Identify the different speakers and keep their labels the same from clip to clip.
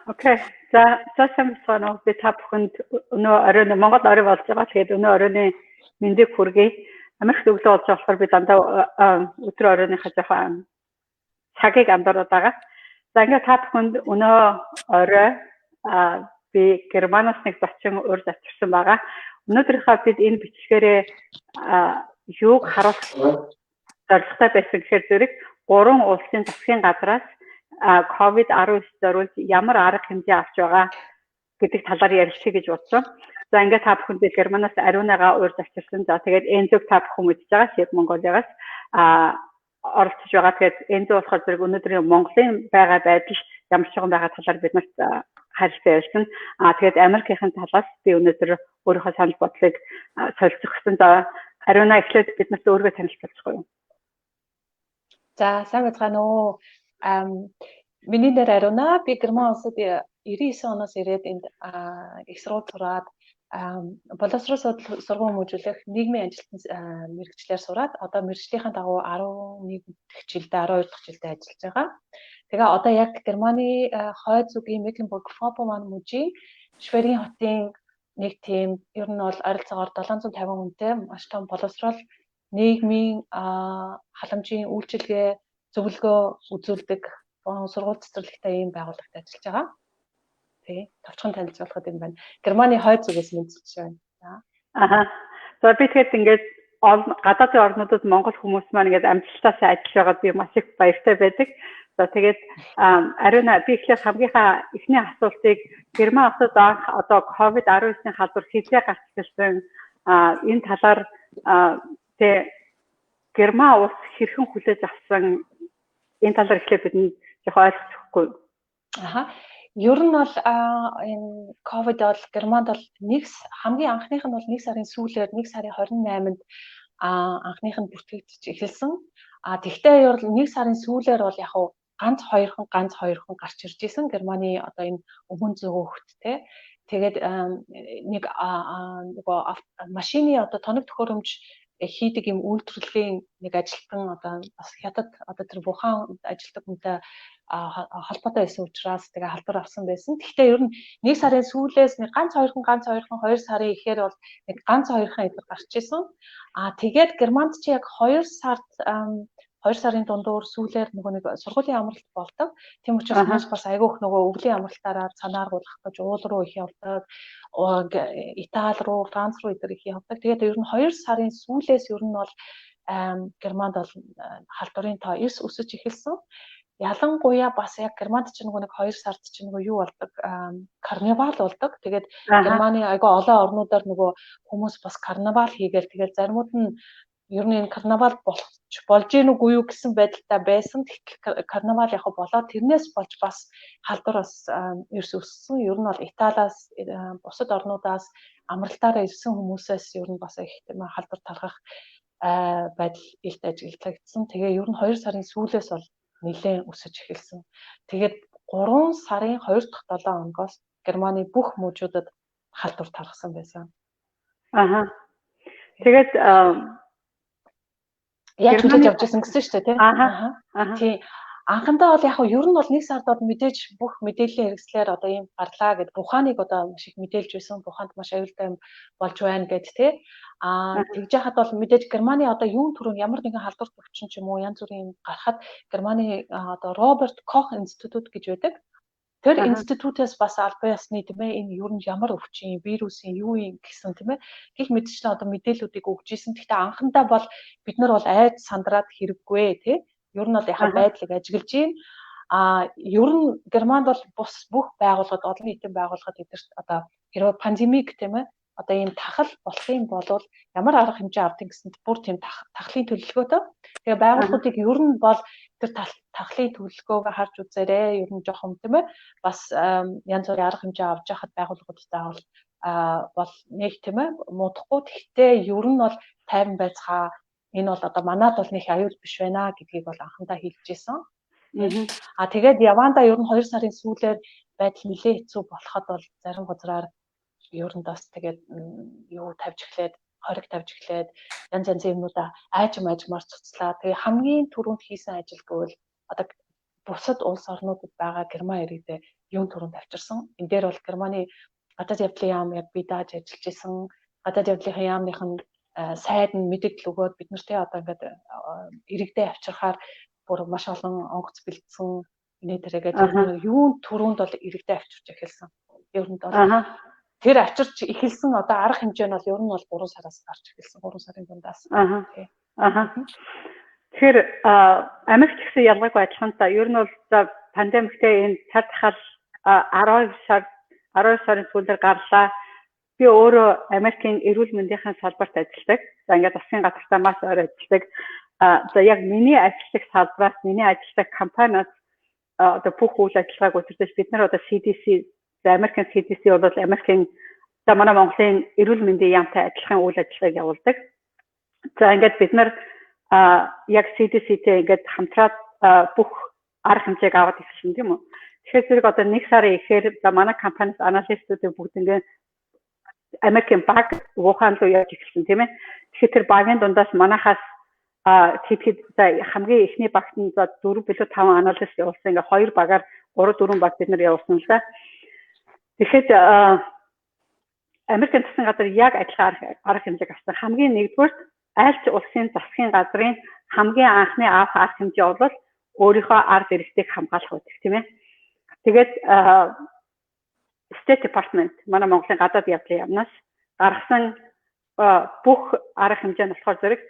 Speaker 1: Окей. За сайн байна уу? Би та бүхэнд өнөө оройн Монгол орой болж байгаа. Тэгээд өнөө оройны мэндийг хүргэе. Америкт өглөө болж байгаа болохоор би дандаа өдөр оройныхаа жоохон цагийг андуураад байгаа. За ингээд та бүхэнд өнөө орой би Германаас нэг зочин урьд авчирсан байгаа. Өнөөдрийнхөө бид энэ бичлэгээрээ юуг харуулах зорилготой байсан гэхээр зэрэг 3 улсын засгийн газраас COVID-19 зориулж ямар арга хэмжээ авч байгаа гэдэг талаар ярилцъя гэж бодсон. За ингээд та бүхэнд Германаас ариунагаа урьд авчирсан. За тэгээд Энзог та бүхэн мэдж байгаа Шип Монголиас оролцож байгаа. Тэгээд Энзог болохоор зэрэг өнөөдрийн Монголын байгаа байдал ямар ч байгаа талаар бид нарт харилцаа ярьсан. Тэгээд Америкийн талаас би өнөөдөр өөрийнхөө санал бодлыг солилцсон. За ариуна эхлээд бид нарт өөрийгөө танилцуулчихгүй юу?
Speaker 2: За сайн байцгаана уу. Миний нэр Ариуна. Би Герман улсад 99 оноос ирээд энд их сургууль сураад боловсрол сургууль хүмүүжүүлэх нийгмийн ажилтны мэргэжлэр сураад одоо мэргэжлийнхэн дагуу 11 дахь жилдээ 12 дахь жилдээ ажиллаж байгаа. Тэгээ одоо яг Германы хойд зүгийн Mecklenburg-Vorpommern мужийн Schwerin хотын нэг тийм ер нь бол ойролцоогоор 750 хүнтэй маш том боловсрол нийгмийн халамжийн үйлчилгээ зөвлөгөө үзүүлдэг сургууль цэцэрлэгтэй ийм байгууллагт ажиллаж байгаа. Тэгээ товчхон танилцуулахад юм байна. Германы хойд зүгээс мэдчихэж байна.
Speaker 1: За би тэгэхэд ингээд гадаадын орнуудад Монгол хүмүүс маань ингээд амжилттай ажиллаж байгаад би маш их баяртай байдаг. За тэгээд ариуна би ихлээр хамгийн эхний асуултыг Герман улсад одоо COVID-19-ийн халдвар хэзээ гарч ирсэн энэ талаар Герман улс хэрхэн хүлээж авсан энэ талаар ихлээр бидний жоохон ойлгохгүй.
Speaker 2: Ер нь бол энэ ковид бол Германд бол хамгийн анхных нь бол 1 сарын сүүлээр 1 сарын 28-нд анхных нь бүртгэгдэж эхэлсэн. Тэгвэл ер нь 1 сарын сүүлээр бол яг ганц хоёрхан гарч ирж исэн Германы одоо энэ өмнө зөвхт те. Тэгээд нэг машины одоо тоног төхөөрөмж хийдэг юм үйлдвэрлэлийн нэг ажилтан одоо бас хятад одоо тэр Вухан ажилтдаг хүнтэй холбоотой байсан учраас тэгээ халдвар авсан байсан. Гэхдээ ер нь 1 сарын сүүлээс нэг ганц хоёрхан 2 сарын ихээр бол нэг ганц хоёрхан эдгээр гарч исэн. Тэгээд Германд чи яг 2 сарын дундуур сүүлээр нөгөө нэг сургуулийн амралт болдог. Тийм учраас маш бас айгүйх нөгөө өвлийн амралтаараа санааргуулах гэж уул руу их явдаг. Итали руу, Франц руу эдгээр их явдаг. Тэгээд ер нь 2 сарын сүүлээс ер нь бол Германд бол халдварын тоо эрс өсөж эхэлсэн. Ялангуяа бас яг Германд ч нэг 2 сард ч нэг юу болдог карнавал болдог. Тэгээд Германы айгүй олон орнуудаар нөгөө хүмүүс бас карнавал хийгээл тэгээд заримуд нь ер нь энэ карнавал болж ийн үгүй юу гэсэн байдалтай байсан. Карнавал яг болоод тэрнээс болж бас халдвар бас эрс өссөн. Ер нь бол Италиас бусад орнуудаас амралтаараа ирсэн хүмүүсээс ер нь бас их тийм халдвар тархах байдал илт ажиглагдсан. Тэгээ ер нь 2 сарын сүүлээс бол нэлээд өсөж эхэлсэн. Тэгээд 3 сарын 2 дахь 7 хоногоос Германы бүх мужуудад халдвар тархсан байсан.
Speaker 1: Тэгээд
Speaker 2: яаж хүлээж авч ирсэн гэсэн шүү дээ тийм. Тийм. Анхандаа бол яг ер нь бол 1 сард бол мэдээж бүх мэдээллийн хэрэгслээр одоо ийм гарлаа гэд Вуханыг одоо маш их мэдээлж байсан. Вуханд маш аюултай болж байна гэд тий. Тэгж яхад бол мэдээж Германы одоо юун төрөнд ямар нэгэн халдвар төвчин ч юм уу янз бүрийн гарахад Германы одоо Роберт Кох институт гэж байдаг. Тэр институтээс бас албан ёсны тийм ээ энэ ер нь ямар өвчин, вирусын юу юм гэсэн тийм ээ гих мэдчлэн одоо мэдээллүүдийг өгч ийсэн. Гэхдээ анхандаа бол бид нар бол айд сандраад хэрэггүй тий. Ер нь бол яхаа байдлыг ажиглаж байна. Ер нь Германд бол бус бүх байгууллагад олон нийтийн байгууллагад эдгэрт одоо хэрвээ пандемик тийм ээ одоо ийм тахал болох юм бол ямар арга хэмжээ авдаг гэсэнд бүр тийм тахлын төлөвлөгөөтэй. Тэгээ байгууллагуудыг ер нь бол тэр тахлын төлөвлөгөөг харж үзээрэй. Ер нь жоохон тийм ээ бас янз бүрийн арга хэмжээ авч яхад байгууллагуудтай бол нэг тийм ээ муудахгүй. Тэгтээ ер нь бол тайван байцгаа энэ бол одоо манад бол нэг аюул биш байна гэдгийг бол анхандаа хэлж ирсэн. Тэгээд явандаа ер нь 2 сарын сүүлээр байдал нэлээд хэцүү болоход бол зарим газраар ер нь бас тэгээд юу тавьж эхлээд хориг тавьж эхлээд янз янзын юмнуудаа айжмаар цуцлаа. Тэгээ хамгийн түрүүнд хийсэн ажил гэвэл одоо бусад улс орнуудад байгаа Герман иргэдээ юун түрүүнд авчирсан. Энэ дээр бол Германы гадаад явдлын яам яг би дааж ажиллаж исэн. Гадаад явдлын яамных нь сайд нь мэдээлэл өгөөд бид нартэй одоо ингээд иргэдээ авчирхаар бүр маш олон онгоц бэлдсэн инээдрэгээд юун түрүүнд бол иргэдээ авчирч эхэлсэн. Ер нь бол тэр авчирч эхэлсэн одоо арга хэмжээ нь бол ер нь бол 3 сараас гарч эхэлсэн. 3 сарын дундаас.
Speaker 1: Тэгэхээр Америк гэсэн ялгаагүй адилхан та ер нь бол пандемиктэй энэ цар тахал 12 сарын сүүлээр гарлаа. Би өөрөө Америкийн эрүүл мэндийн салбарт ажилладаг. За ингээд засгийн газартаа маш ойр ажилладаг. За яг миний ажиллах салбараас миний ажиллах компаниуд одоо бүх үйл ажиллагааг үзүүлж бид нар одоо CDC, Америкийн CDC бол Америкийн манай Монголын эрүүл мэндийн яамтай адилхан үйл ажиллагааг явуулдаг. За ингээд бид нар яг CDC-тэй ингээд хамтраад бүх арга хэмжээг аваад ирсэн тийм үү. Тэгэхээр зэрэг одоо 1 сарын ихээр манай компаниас аналистуудыг бүгд ингээд Америкийн баг Вухан руу явж ирсэн тийм ээ. Тэгэхээр тэр багийн дундаас манайхаас хамгийн ихний багт нь 4 билүү 5 аналист явуулсан. Ингээ 2 багаар 3 4 баг бид нар явуулсан л да. Тэгэхэд Америкийн засгийн газар яг адилхан арга хэмжээг авсан. Хамгийн нэгдүгээр айлч улсын засгийн газрын хамгийн анхны арга хэмжээ бол өөрийнхөө ард иргэдийг хамгаалах үүрэг тийм ээ. Тэгээд State Department манай Монголын гадаад явдлын яамнаас гаргасан бүх арга хэмжээ нь болохоор зэрэг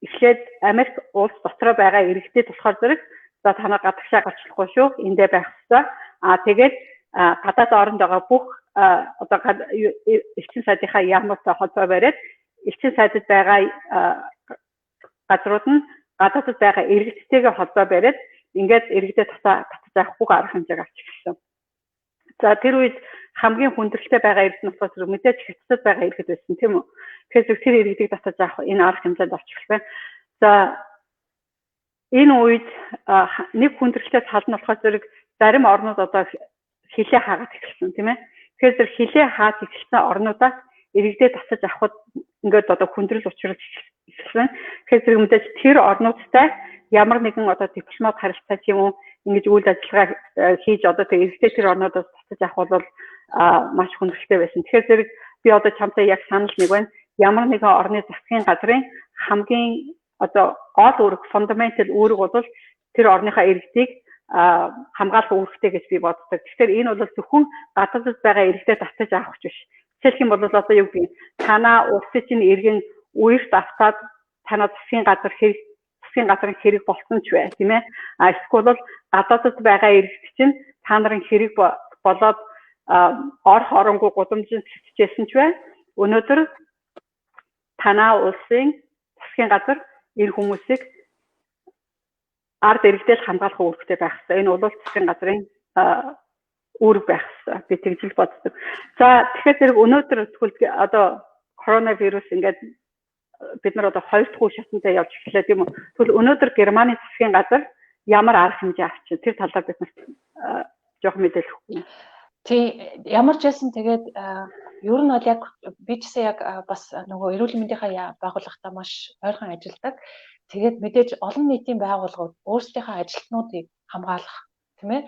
Speaker 1: эхлээд Америк улс дотроо байгаа иргэдэд болохоор зэрэг за та нар гадагшаа гарчлахгүй шүү эндээ байх ёстой. Тэгээд гадаад оронд байгаа бүх одоо элчин сайдынхаа яамнуудтай холбоо бариад элчин сайдад байгаа газрууд нь гадаадд байгаа иргэдтэйгээ холбоо бариад ингээд иргэдэд татаж авах бүх арга хэмжээг авч эхэлсэн. За тэр үед хамгийн хүндрэлтэй байгаа иргэд нь болохоор мэдээж хятадд байгаа иргэд байсан тийм үү. Тэгэхээр тэр иргэдийг татаж авах энэ арга хэмжээнд орж эхэлсэн. За энэ үед нэг хүндрэлтэй тал нь болохоор зэрэг зарим орнууд одоо хилээ хаагаад эхэлсэн тийм ээ. Тэгэхээр зэрэг хилээ хаад эхэлсэн орнуудаас иргэдэд татаж авахд ингээд одоо хүндрэл учруулж эхэлсэн. Тэгэхээр зэрэг мэдээж тэр орнуудтай ямар нэгэн одоо дипломат харилцаа ч юм уу ингэж үйл ажиллагаа хийж одоо тэр иргэдэд тэр орнуудаас татаж авах бол маш хүндрэлтэй байсан. Тэгэхээр зэрэг би одоо чамтай яг санал нэг байна. Ямар нэгэн орны засгийн газрын хамгийн одоо гол үүрэг, фундаментал үүрэг бол тэр орныхаа иргэдийг хамгаалах үүрэгтэй гэж би боддог. Тэгэхээр энэ бол зөвхөн гадаадд байгаа иргэдэд татаж авах биш. Жишээлх юм бол одоо юу гэх юм? Танаа улсын чинь иргэн үерт автаад танаа засгийн газрын хэрэг болсон ч бай, тийм ээ. Эсвэл бол гадаадд байгаа иргэд чинь та нарын хэрэг болоод ор хоронгуй гудамжинд хэвчээсэн ч бай. Өнөөдөр танаа улсын засгийн газар энэ хүмүүсийг ард иргэдэл хамгаалах үүрэгтэй байх хэрэгтэй. Энэ бол засгийн газрын үүрэг байх хэрэгтэй. Би тэгж боддог. За тэгэхээр зэрэг өнөөдөр тэгвэл одоо коронавирус ингээд бид нар одоо 2 дахь үе шатантай явж эхэллээ тийм үү. Тэгвэл өнөөдөр Германы засгийн газар ямар арга хэмжээ авчих тэр талаар бид нарт жоох мэдээлэл өгөх.
Speaker 2: Тий, ямар ч байсан тэгээд ер нь бол яг би ч гэсэн яг бас нөгөө эрүүл мэндийн байгууллагатай маш ойрхон ажилладаг. Тэгээд мэдээж олон нийтийн байгууллагууд өөрсдийнхөө ажилтнуудыг хамгаалах тийм ээ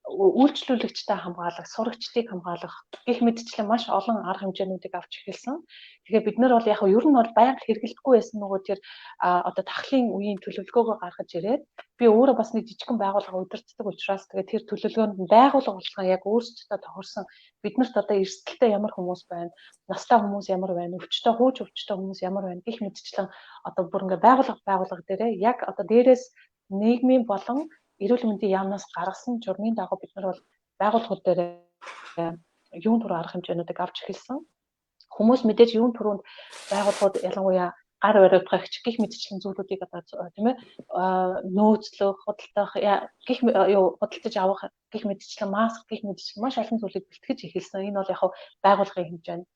Speaker 2: үйлчлүүлэгчтэй хамгаалах, сурагчдыг хамгаалах гэх мэтчлэн маш олон арга хэмжээнүүдийг авч эхэлсэн. Тэгээ бид нар бол яг ер нь бол байнга хэрэглэдэггүй байсан нөгөө тэр одоо тахлын үеийн төлөвлөгөөгөө гаргаж ирээд би өөрөө бас нэг жижигхэн байгууллага удирддаг учраас тэгээ тэр төлөвлөгөөнд нь байгууллага болгон яг өөрсдөө тохирсон биднэрт одоо эрсдэлтэй ямар хүмүүс байна, настай хүмүүс ямар байна, өвчтөе хүмүүс ямар байна гэх мэтчлэн одоо бүр ингээ байгууллага дээрээ яг одоо дээрээс нийгмийн болон эрүүл мэндийн яамнаас гаргасан журмын дагуу бид нар бол байгууллагууд дээр юун түрүү арга хэмжээнүүдийг авч эхэлсэн. Хүмүүс мэдээж юун түрүүнд байгууллагууд ялангуяа гар баригдах гих мэтчлэн зүйлүүдийг одоо тийм ээ нөөцлөх, худалдах худалдаж авах гих мэтчлэн маск гих мэтчлэн маш олон зүйлийг бэлтгэж эхэлсэн. Энэ бол яг байгууллагын хэмжээнд.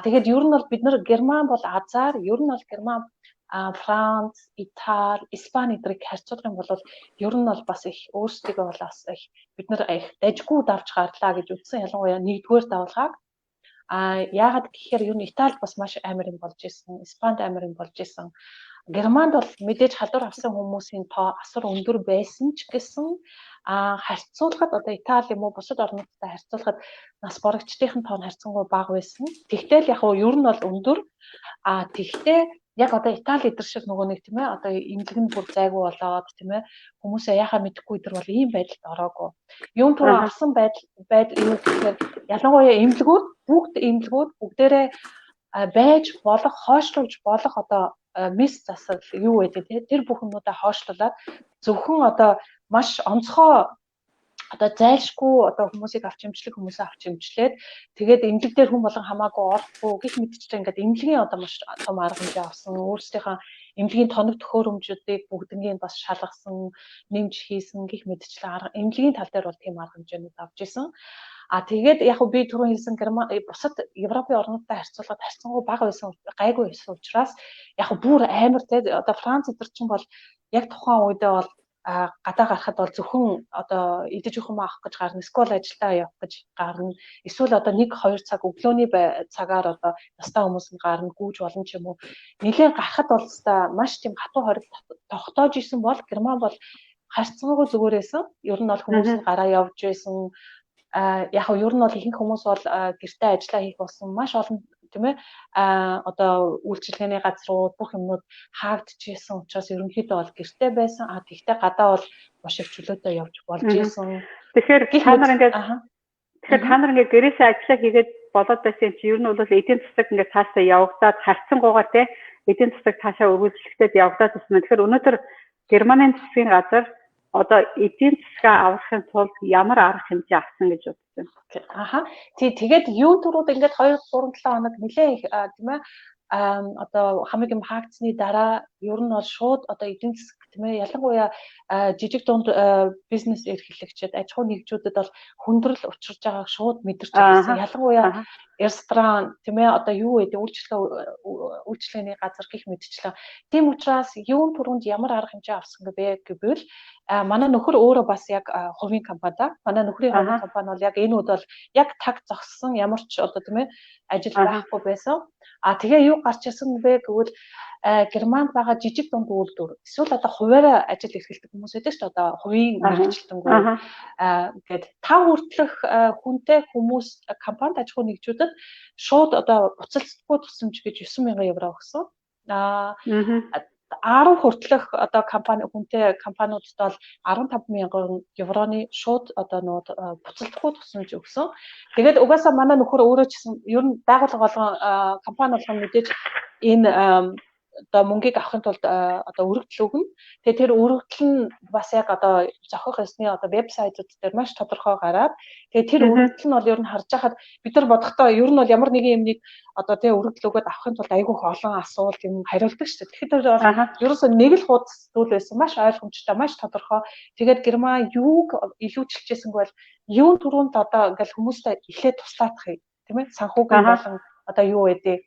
Speaker 2: Тэгээд ер нь бол бид нар Герман бол азар, ер нь бол Герман Франц, Итали, Испани зэрэг харьцуулах юм бол ер нь бол бас их өөрсдөө бол бас их бид нар их дажгүй давж гарлаа гэж үздсэн ялангуяа нэгдүгээр давлгааг яагаад гэхээр ер нь Италид бас маш амар юм болж исэн, Испанд амар юм болж исэн. Германд бол мэдээж халдвар авсан хүмүүсийн тоо асар өндөр байсан ч гэсэн харьцуулахад одоо Итали юм уу бусад орнуудтай харьцуулахад нас барагчдын тоо харьцангуй бага байсан. Тэгтэл яг ер нь бол өндөр. Тэгтээ яг одоо Итали идэр шиг нөгөө нэг тийм ээ одоо имлэг нь бүр зайгүй болоод тийм ээ хүмүүсээ яхаа мэдэхгүй идэр бол ийм байдалд ороогүй. Юун түрүү авсан байдал юу гэхээр ялангуяа имлэгүүд бүгдээрээ байж болох хойшлуулж болох одоо мис засал юу гэдэг тийм тэр бүхнүүдээ хойшлуулад зөвхөн одоо маш онцгой одоо зайлшгүй одоо хүмүүсийг авч имжлээд тэгээд имлэг дээр хүн болгон хамаагүй орохгүй гэх мэтчлээ ингээд имлэгийн одоо маш том арга хэмжээ авсан өөрсдийнхөө имлэгийн тоног төхөөрөмжүүдийг бүгднийг бас шалгасан нэмж хийсэн гэх мэтчлээ имлэгийн тал дээр бол тийм арга хэмжээнүүд авч исэн. Тэгээд яг би түрүү хэлсэн бусад Европын орнуудтай харьцуулахад харьцангуй бага байсан гайгүй байсан учраас яг бүр амар те одоо Франц эдэр чинь бол яг тухайн үедээ бол гадаа гарахад бол зөвхөн одоо идэж ухам авах гэж гарна, скол ажилдаа явах гэж гарна. Эсвэл одоо 1-2 цаг өглөөний цагаар одоо настай хүмүүс нь гарна, гүйж болно ч юм уу. Нилээн гарахад бол маш тийм хатуу хориг тогтоож исэн бол Герман бол харьцангуй зүгээрээсэн. Ер нь бол хүмүүс нь гараа явж байсан. Яг нь ер нь бол ихэнх хүмүүс бол гэртээ ажиллаа хийх болсон маш олон тийм ээ одоо үйлчилгээний газрууд бүх юмнууд хаагдчихсэн учраас ерөнхийдөө бол гэртээ байсан. Тэгтээ гадаа бол маш их чөлөөтэй явж болж исэн.
Speaker 1: Тэгэхээр та нар ингээд гэрээсээ ажиллаа хийгээд болоод байсан чи ер нь бол эдийн засаг ингээд цаашаа явагдаад харьцангуйгаар те эдийн засаг цаашаа өргөжлөлтөд явагдаад байна. Тэгэхээр өнөөдөр Германы засгийн газар одоо эдийн засгаа аврахын тулд ямар арга хэмжээ авсан гэж бодож байна.
Speaker 2: Тэгээд юун түрүүд ингээд 2-3-7 хоног нэлээ их тийм ээ одоо хамаг юм хаагдсны дараа ер нь бол шууд одоо эдийн засаг тийм ээ ялангуяа жижиг дунд бизнес эрхлэгчид аж ахуй нэгжүүдэд бол хүндрэл учирч байгааг шууд мэдэрч байсан. Ялангуяа ресторан тийм ээ одоо юу гэдэг үйлчлэгээний газар гих мэдчлээ. Тийм учраас юун түрүүнд ямар арга хэмжээ авсан гэвэл манай нөхөр өөрөө бас яг хувийн компани да. Манай нөхрийн хувийн компани бол яг энэ үед бол яг таг зогссон ямар ч одоо тийм ээ ажил байхгүй байсан. Тэгээ юу гарч ирсэн бэ гэвэл Германд байгаа жижиг дунд үйлдвэр эсвэл одоо хуваараа ажил эрхэлдэг хүмүүс байдаг шүү дээ. Одоо хувийн мэргэжилтэнгүү гээд тав хүртэлх хүнтэй хүмүүс компанид аж ахуй нэгжүүдэд шууд одоо буцалтгүй тусламж гэж 9,000 евро өгсөн. 10 хүртэлх одоо хүнтэй компаниудад бол 15,000 евроны шууд одоо буцалтгүй тусламж өгсөн. Тэгээд угаасаа манай нөхөр өөрөө ч гэсэн ер нь байгууллага болгон компани болгон мэдээж энэ одоо мөнгийг авахын тулд одоо өргөдөл өгнө. Тэгээд тэр өргөдөл нь бас яг одоо зохих ёсны одоо вебсайтууд дээр маш тодорхой гараад тэгээд тэр өргөдөл нь бол ер нь харж байхад бид нар бодохдоо ер нь бол ямар нэгэн юмныг одоо тэг өргөдөл өгөөд авахын тулд айгүйх олон асуулт юм хариулдаг шүү дээ. Тэгэхээр тэр ерөөсөө нэг л хуудас зүйл байсан маш ойлгомжтой, маш тодорхой. Тэгээд Герман юуг илүүчилжсэнгүй бол юун түрүүнд одоо ингээл хүмүүстэй эхлээд туслаах тийм ээ санхүүгийн болон одоо юу гэдэг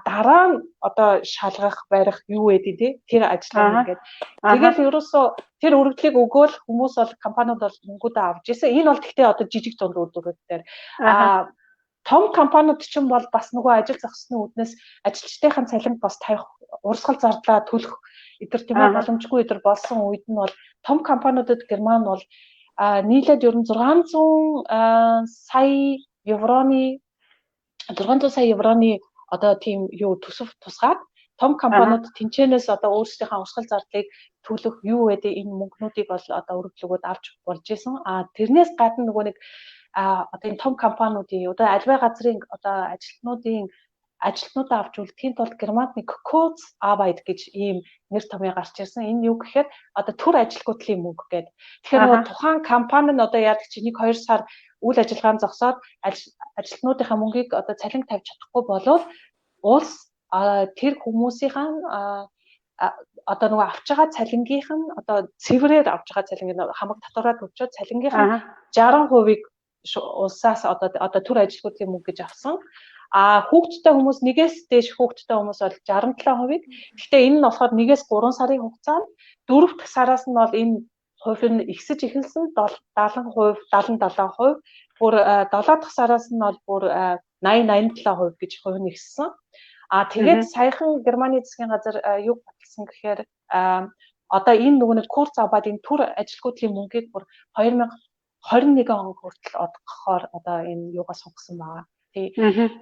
Speaker 2: дараа нь одоо шалгах барих юу гэдэг тий тэр ажиллагаа ингээд тэгэл ерөөсөө тэр өргөдлийг өгөөл хүмүүс бол компаниуд бол мөнгөдөө авч ирсэн. Энэ бол гэхдээ одоо жижиг дунд үйлдвэрүүд дээр том компаниуд ч юм бол бас нөгөө ажил зохисны үүднээс ажилчдын цалинг бас тавих урсгал зардлаа төлөх эдгээр тийм ээ боломжгүй эдгээр болсон үед нь бол том компаниудад Герман бол нийлээд ер нь 600 сая евроны одоо тийм юу төсөв тусгаад том компаниуд тэнцэнээс одоо өөрсдийнхөө урсгал зардлыг төлөх юу гэдэг энэ мөнгнүүдийг бол одоо өргөдлөгөөд авч болж исэн. Тэрнээс гадна нөгөө нэг одоо энэ том компаниудын одоо альваа газрын одоо ажилтнуудаа авч үлдэхийн тулд Германд нэг Codes Arbeit гэж ийм нэр томьёо гарч ирсэн. Энэ юу гэхээр одоо төр ажилгүйдлийн мөнгө гэдэг. Тэгэхээр нөгөө тухайн компани нь одоо яадаг чи 1-2 сар үйл ажиллагаанд зогсоод ажилтнуудынхаа мөнгийг одоо цалин тавьж чадахгүй болоод улс тэр хүмүүсийнхаа одоо нөгөө авч байгаа цалингийнх нь одоо цэврээр авч байгаа цалинг хамаг татвараа төлчөөд цалингийнхаа 60%-ийг улсаас одоо төр ажилгүйдлийн мөнгө гэж авсан. Хүүхдтэй хүмүүс нэгээс дээш хүүхдтэй хүмүүс бол 67%. Гэхдээ энэ нь болохоор 1-3 сарын хугацаанд 4 дахь сараас нь бол энэ хувь нь ихсэж эхэлсэн 70%, 77%. Бүр 7 дахь сараас нь бол бүр 80-87% гэж хувь нь ихссэн. Тэгээд саяхан Германы засгийн газар юу баталсан гэхээр одоо энэ нөгөө нэг курс аваад энэ төр ажилгүйдлийн мөнгийг бүр 2021 он хүртэл одгохоор одоо энэ юугаа сонгосон байгаа.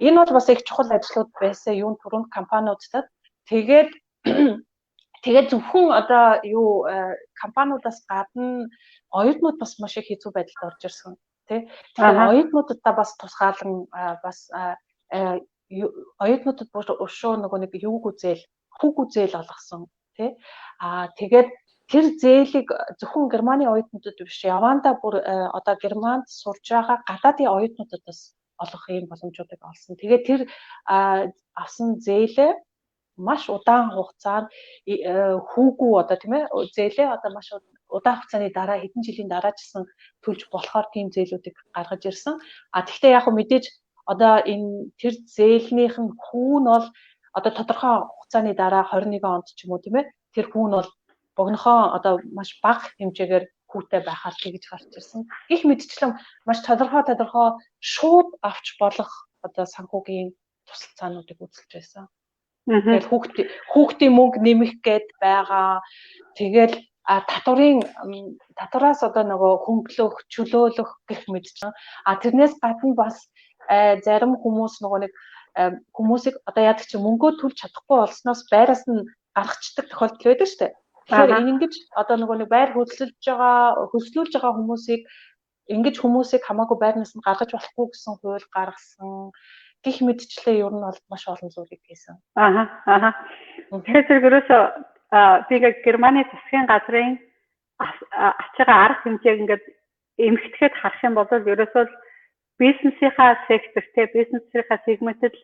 Speaker 2: Энэ бол бас их чухал ажлууд байсан юун түрүүнд компаниудад. Тэгээд зөвхөн одоо юу компаниудаас гадна оюутнууд бас маш их хэцүү байдалд орж ирсэн тий. Тэгэхээр оюутнуудаа бас тусгаалan бас оюутнуудад өшөө нөгөө нэг юуг үзэл хүүг үзэл олгосон тий. Тэгээд тэр зээлийг зөвхөн Германы оюутнуудад биш Яванда бүр одоо Германд сурж байгаа гадаадын оюутнуудаас олгох юм боломжуудыг олсон. Тэгээд тэр авсан зээлээ маш удаан хугацаанд хүүгүү одоо тийм ээ зээлээ одоо маш удаан хугацааны дараа хэдэн жилийн дараа ч гэсэн төлж болохоор тийм зээлүүдийг гаргаж ирсэн. Тэгвэл яг мэдээж одоо энэ тэр зээлнийх нь хүү нь бол одоо тодорхой хугацааны дараа 21 онд ч юм уу тийм ээ тэр хүү нь бол богинохоо одоо маш бага хэмжээгээр хүүтэй байхаар тэгж гарч ирсэн. Гэх мэтчлэн маш тодорхой шууд авч болох одоо санхүүгийн тусалцаануудыг үзүүлж байсан. Тэгээд хүүхдийн мөнгө нэмэх гээд байгаа. Тэгээд татвараас одоо нөгөө хөнгөлөх, чөлөөлөх гэх мэтчлэн тэрнээс гадна бас зарим хүмүүс нөгөө нэг хүмүүсийг одоо яадаг чи мөнгөө төлж чадахгүй болсноос байраас нь гаргацдаг тохиолдол байдаг шүү дээ. Тэгэхээр ингэж одоо нөгөө нэг байр хөдөлж байгаа хүмүүсийг ингэж хүмүүсийг хамаагүй байрнаас нь гаргаж болохгүй гэсэн хууль гаргасан. Гэх мэтчлээ ер нь бол маш олон зүйлийг хийсэн. Тэгэхээр ерөөсөө би Германы засгийн газрын ачаага арга хэмжээг ингээд эмхтгэхэд харах юм бол ерөөсөө бизнесийнхаа сектортэй бизнесийнхаа сегментэд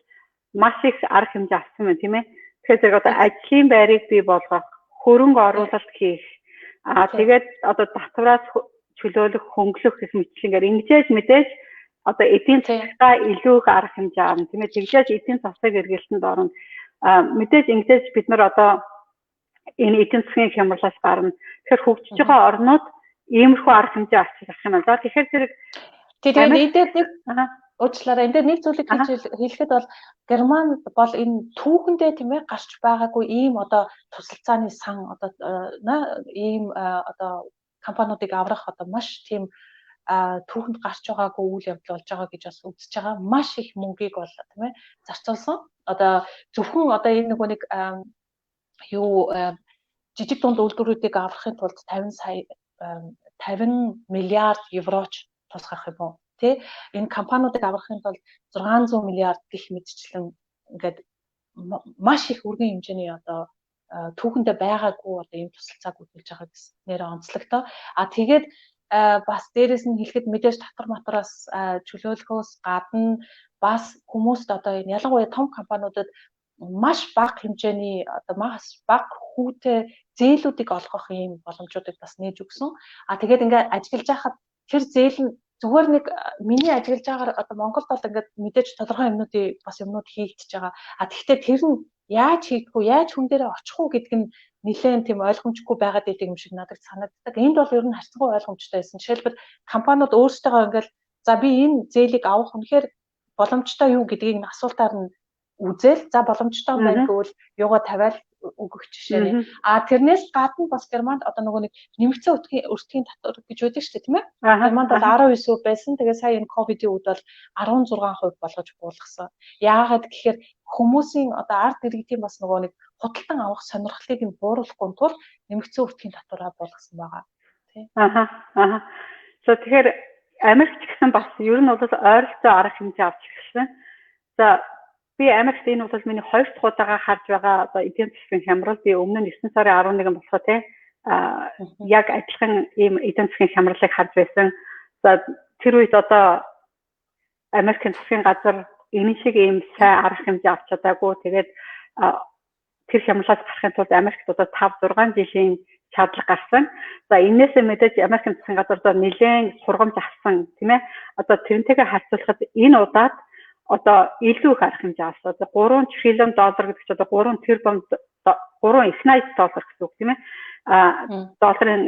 Speaker 2: маш их арга хэмжээ авсан байна тийм ээ. Тэгэхээр одоо ажлын байрыг бий болгох, хөрөнгө оруулалт хийх, тэгээд одоо татвараас чөлөөлөх, хөнгөлөх гэх мэтчлэнгээр ингэж мэдээж одоо эдийн засгаа илүү их арга хэмжээ авна тийм ээ. Тэгжээж эдийн засаг эргэлтэнд орно. Мэдээж ингэж бид нар одоо энэ эдийн засгийн хямралаас гарна. Тэгэхээр хөгжиж байгаа орнууд иймэрхүү арга хэмжээ авчих юм байна. За тэгэхээр энэ дээр нэг зүйлийг хэлэхэд бол Германд бол энэ түүхэндээ тийм ээ гарч байгаагүй ийм одоо тусалцааны сан одоо ийм одоо компаниудыг аврах одоо маш тийм түүхэнд гарч байгаагүй үйл явдал болж байгаа гэж бас үзэж байгаа. Маш их мөнгийг бол тийм ээ зарцуулсан. Одоо зөвхөн одоо энэ нөгөө нэг жижиг дунд үйлдвэрүүдийг аврахын тулд 50 миллиард евроч тусгах юм уу? Тэ энэ компаниудыг аврахын тулд 600 миллиард гэх мэтчлэн ингээд маш их өргөн хэмжээний одоо түүхэндээ байгаагүй одоо ийм тусалцааг үзүүлж байгаа гэснээр онцлогтой. Тэгээд бас дээрэс нь хэлэхэд мэдээж татвар матраас чөлөөлөхөөс гадна бас хүмүүст одоо энэ ялангуяа том компаниудад маш бага хэмжээний одоо маш бага хүүтэй зээлүүдийг олгох ийм боломжуудыг бас нээж өгсөн. Тэгээд ингээд ажиллаж байхад тэр зээл нь зүгээр нэг миний ажиллаж байгаагаар одоо Монголд бол ингээд мэдээж тодорхой юмнууд хийгдэж байгаа. Тэгэхдээ тэр нь яаж хийх вэ? Яаж хүн дээрээ очих уу гэдэг нь нэлээд тийм ойлгомжгүй байгаад байдаг юм шиг надад санагддаг. Энд бол ер нь харьцангуй ойлгомжтой байсан. Жишээлбэл компаниуд өөрсдөө ингээд за би энэ зээлийг авах үнэхээр боломжтой юу гэдгийг асуултаар нь үзэл за боломжтой байна гэвэл юугаа тавиал өгөх жишээ. Тэрнээс гадна бас Германд одоо нөгөө нэг нэмэгдсэн өртгийн татвар гэж байдаг шүү дээ тийм ээ. Германд бол 19% байсан. Тэгээ сая энэ ковидын үед бол 16% болгож буулгасан. Яагаад гэхээр хүмүүсийн одоо ард иргэдийн бас нөгөө нэг худалдан авах сонирхлыг нь бууруулахгүй тул нэмэгдсэн өртгийн татвараа буулгасан байгаа. Тий. Тэгэхээр Америкч гэсэн бас ер нь бол ойролцоо арга хэмжээ авч ирсэн. За би Америкт энэ бол миний 2 дахь удаага харж байгаа одоо эдийн засгийн хямрал би өмнө нь 9 сарын 11 болохоо те яг адилхан ийм эдийн засгийн хямралыг харж байсан. За тэр үед одоо Америкийн засгийн газар энэ шиг ийм сайн арга хэмжээ авч чадаагүй. Тэгээд тэр хямралаас гарахын тулд Америкт одоо 5-6 жилийн чадлага гарсан. За энээсээ мэдээж Америкийн засгийн газар одоо нэлээд сургамж авсан тийм ээ. Одоо тэрнтэйгээ харьцуулахад энэ удаад одоо илүү их арга хэмжээ авсан. Одоо 3 триллион доллар гэдэг чинь одоо 3 тэрбум 3 их 80 доллар гэсэн үг тийм ээ. Долларын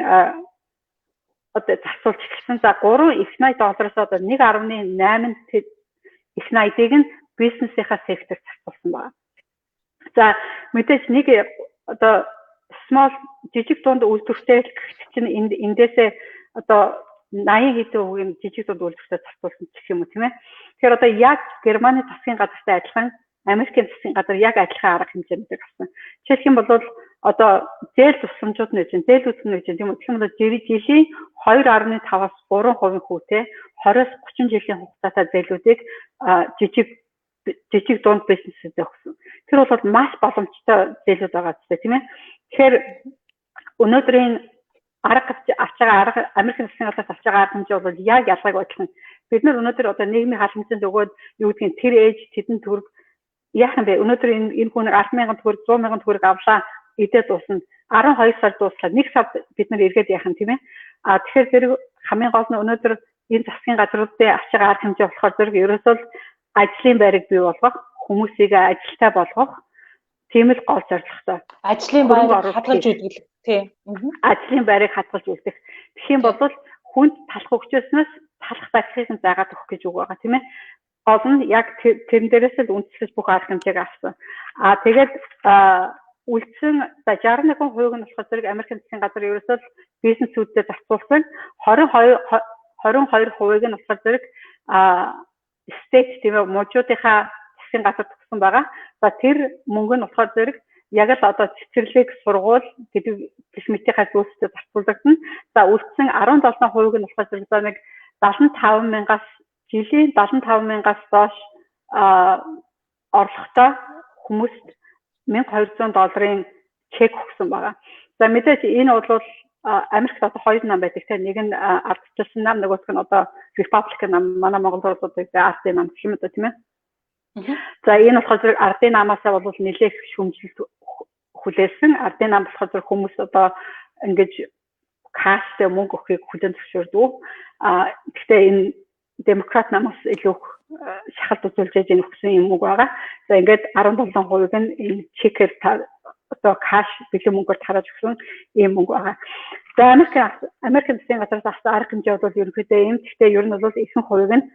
Speaker 2: одоо зарцуулж эхэлсэн. За 3 их 80 доллараас одоо 1.8 их 80-ыг нь бизнесийнхаа секторт зарцуулсан байна.
Speaker 1: За мэдээж нэг одоо small жижиг дунд үйлдвэртэй чинь эндээсээ одоо 80 хэдэн үгийн жижиг дунд үйлдвэртэй зарцуулсан гэх юм уу тийм ээ. Тэгэхээр одоо яг Германы засгийн газартай адилхан Америкийн засгийн газар яг адилхан арга хэмжээнийг авсан. Жишээлх юм бол одоо зээл тусламжууд нь чинь зээл үүсгэн гэж тийм үү. Тэгэх юм бол жилийн 2.5-аас 3% хүүтэй 20-30 жилийн хугацаатай зээлүүдийг жижиг дунд бизнесэд өгсөн. Тэр бол маш боломжтой зээлүүд байгаа ч тийм ээ. Тэгэхээр өнөөдрийн арга авч байгаа Америкийн засгийн газраас авч байгаа арга хэмжээ бол яг ялгааг бодлоо. Бид нар өнөөдөр одоо нийгмийн халамжинд өгөөд юу гэдгийг тэр ээж тэдэн төгрөг яах юм бэ? Өнөөдөр энэ хүн 10,000 төгрөг 100,000 төгрөг авлаа идээд дуусна. 12 сар дуслаад 1 сар бид нар эргээд яах юм тийм ээ. Тэгэхээр зэрэг хамгийн гол нь өнөөдөр энэ засгийн газруудын авч байгаа арга хэмжээ болохоор зэрэг ерөөсөө ажлын байрыг бий болгох, хүмүүсийг ажилтай болгох тийм л гол зорилготой.
Speaker 2: Ажлын байрыг хадгалж үлдэх тийм.
Speaker 1: Ажлын байрыг хадгалж үлдэх. Тэгэх юм бол хүнд талах өгчөөснөөс талах барихыг нь заагаад өгөх гэж үг байгаа тийм ээ. Гол нь яг тэрэн дээрээс л үндэслэж бүх арга хэмжээг авсан. Тэгээд үлдсэн 61% нь болохоор зэрэг Америкийн засгийн газар ерөөсөө бизнесүүдэд зарцуулсан. 22% нь болохоор зэрэг state тийм ээ мужуудынхаа засгийн газар төгсөн байгаа. За тэр мөнгө нь болохоор зэрэг яг л одоо цэцэрлэг сургууль гэдэг гэх мэтийнхаа зүйлсүүдэд зарцуулагдана. За үлдсэн 17% нь болохоор зэрэг нэг 75,000-аас жилийн 75,000-аас доош орлоготой хүмүүст $1,200 чек өгсөн байгаа. За мэдээж энэ бол Америкт одоо хоёр нам байдаг те нэг нь ардчилсан нам нөгөөх нь одоо Republican нам манай Монгол улсуудыг ардын нам гэх юм да тийм ээ. За энэ болохоор зэрэг ардын намаасаа бол нэлээх шүүмжлэлт хүлээсэн. Ардын нам болохоор зэрэг хүмүүс одоо ингэж каштай мөнгө өгөхийг хүлээн зөвшөөрдөг. Гэхдээ энэ демократ намаас илүү шахалт үзүүлж энэ өгсөн юм уу байгаа. За ингээд 17% нь энэ чекээр одоо каш бэлэн мөнгөөр тарааж өгсөн ийм мөнгө байгаа. За Америкийн засгийн газраас авсан арга хэмжээ бол ерөнхийдөө юм. Гэхдээ ер нь бол ихэнх хувийг нь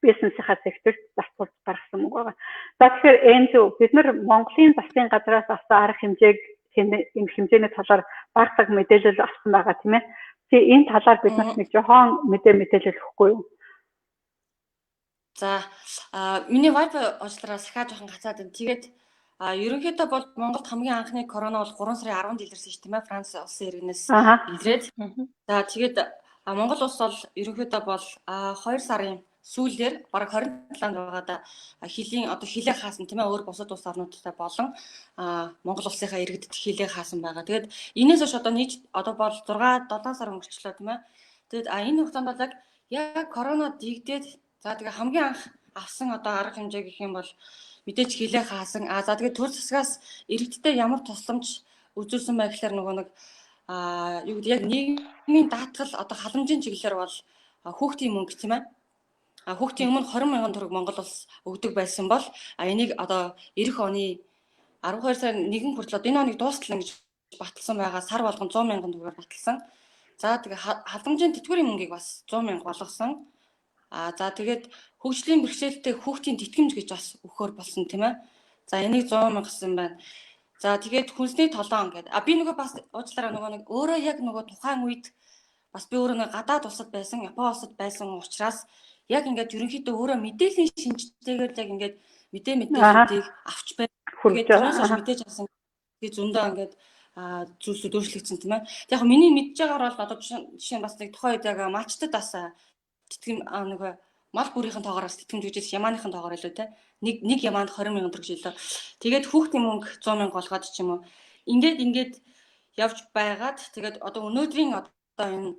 Speaker 1: бизнесийнхаа секторт зарцуулж гаргасан мөнгө байгаа. За тэгэхээр бид нар Монголын засгийн газраас авсан арга хэмжээг энэ хэмжээний талаар багтаг мэдээлэл авсан байгаа тийм ээ. Тэгээ энэ талаар бид нарт нэг жоохон мэдээлэл өгөхгүй юу?
Speaker 3: За миний Viber уучлаарай сахаа жоохон гацаад байна. Тэгээд ерөнхийдөө бол Монголд хамгийн анхны корона бол 3 сарын 10-нд илэрсэн шүү дээ. Франц улсын иргэнээс илрээд. За тэгээд Монгол улс бол ерөнхийдөө бол 2 сарын сүүлээр бараг 27-нд байгаад хилээ хаасан тийм ээ өөр бусад улс орнуудтай болон Монгол улсынхаа иргэдэд хилээ хаасан байгаа. Тэгээд энэс хойш одоо нийт одоо бол 6-7 сар өнгөрчлөө тийм ээ. Тэгээд энэ хугацаанд бол яг корона дийгдээд за тэгээ хамгийн анх авсан одоо арга хэмжээ гэх юм бол мэдээж хилээ хаасан. За тэгээ төр засгаас иргэдтэй ямар тусламж үзүүлсэн байх гэхээр нөгөө нэг юу гэдэг яг нийгмийн даатгал одоо халамжийн чиглэлээр бол хүүхдийн мөнгө тийм ээ. Хүүхдийн өмнө 20,000 төгрөг Монгол улс өгдөг байсан бол энийг одоо эх оны 12 сарын 1 хүртэл одоо энэ оныг дуустал гэж баталсан байгаа сар болгон 100,000 төгрөгөөр баталсан. За тэгээ халамжийн тэтгэврийн мөнгийг бас 100,000 болгосон. За тэгээд хөгжлийн бэрхшээлтэй хүүхдийн тэтгэмж гэж бас өгөхөр болсон тийм ээ. За энийг 100,000 гэсэн байна. За тэгээд хүнсний толон гэдэг. Би нөгөө бас уучлаарай нөгөө нэг өөрөө яг нөгөө тухайн үед бас би өөрөө гадаад улсад байсан, Япон улсад байсан учраас яг ингээд ерөнхийдөө өөрөө мэдээллийн шинжтэйгээр яг ингээд мэдээллүүдийг авч байна. Тэгээд тэрнээс хойш мэдээж авсан тэгээд зөндөө ингээд зүйлсүүд өөрчлөгдсөн тийм ээ. Яг миний мэдж байгаагаар бол одоо жишээ нь бас нэг тухайн үед яг малчтад бас тэтгэм нөгөө мал бүрийн тоогоороос тэтгэмж гэж ямааныхын тоогоор илүү те нэг ямаанд 20,000 төгрөг жилээ. Тэгээд хүүхдийн мөнгө 100,000 болгоод ч юм уу. Ингээд явж байгаад тэгээд одоо өнөөдрийн одоо энэ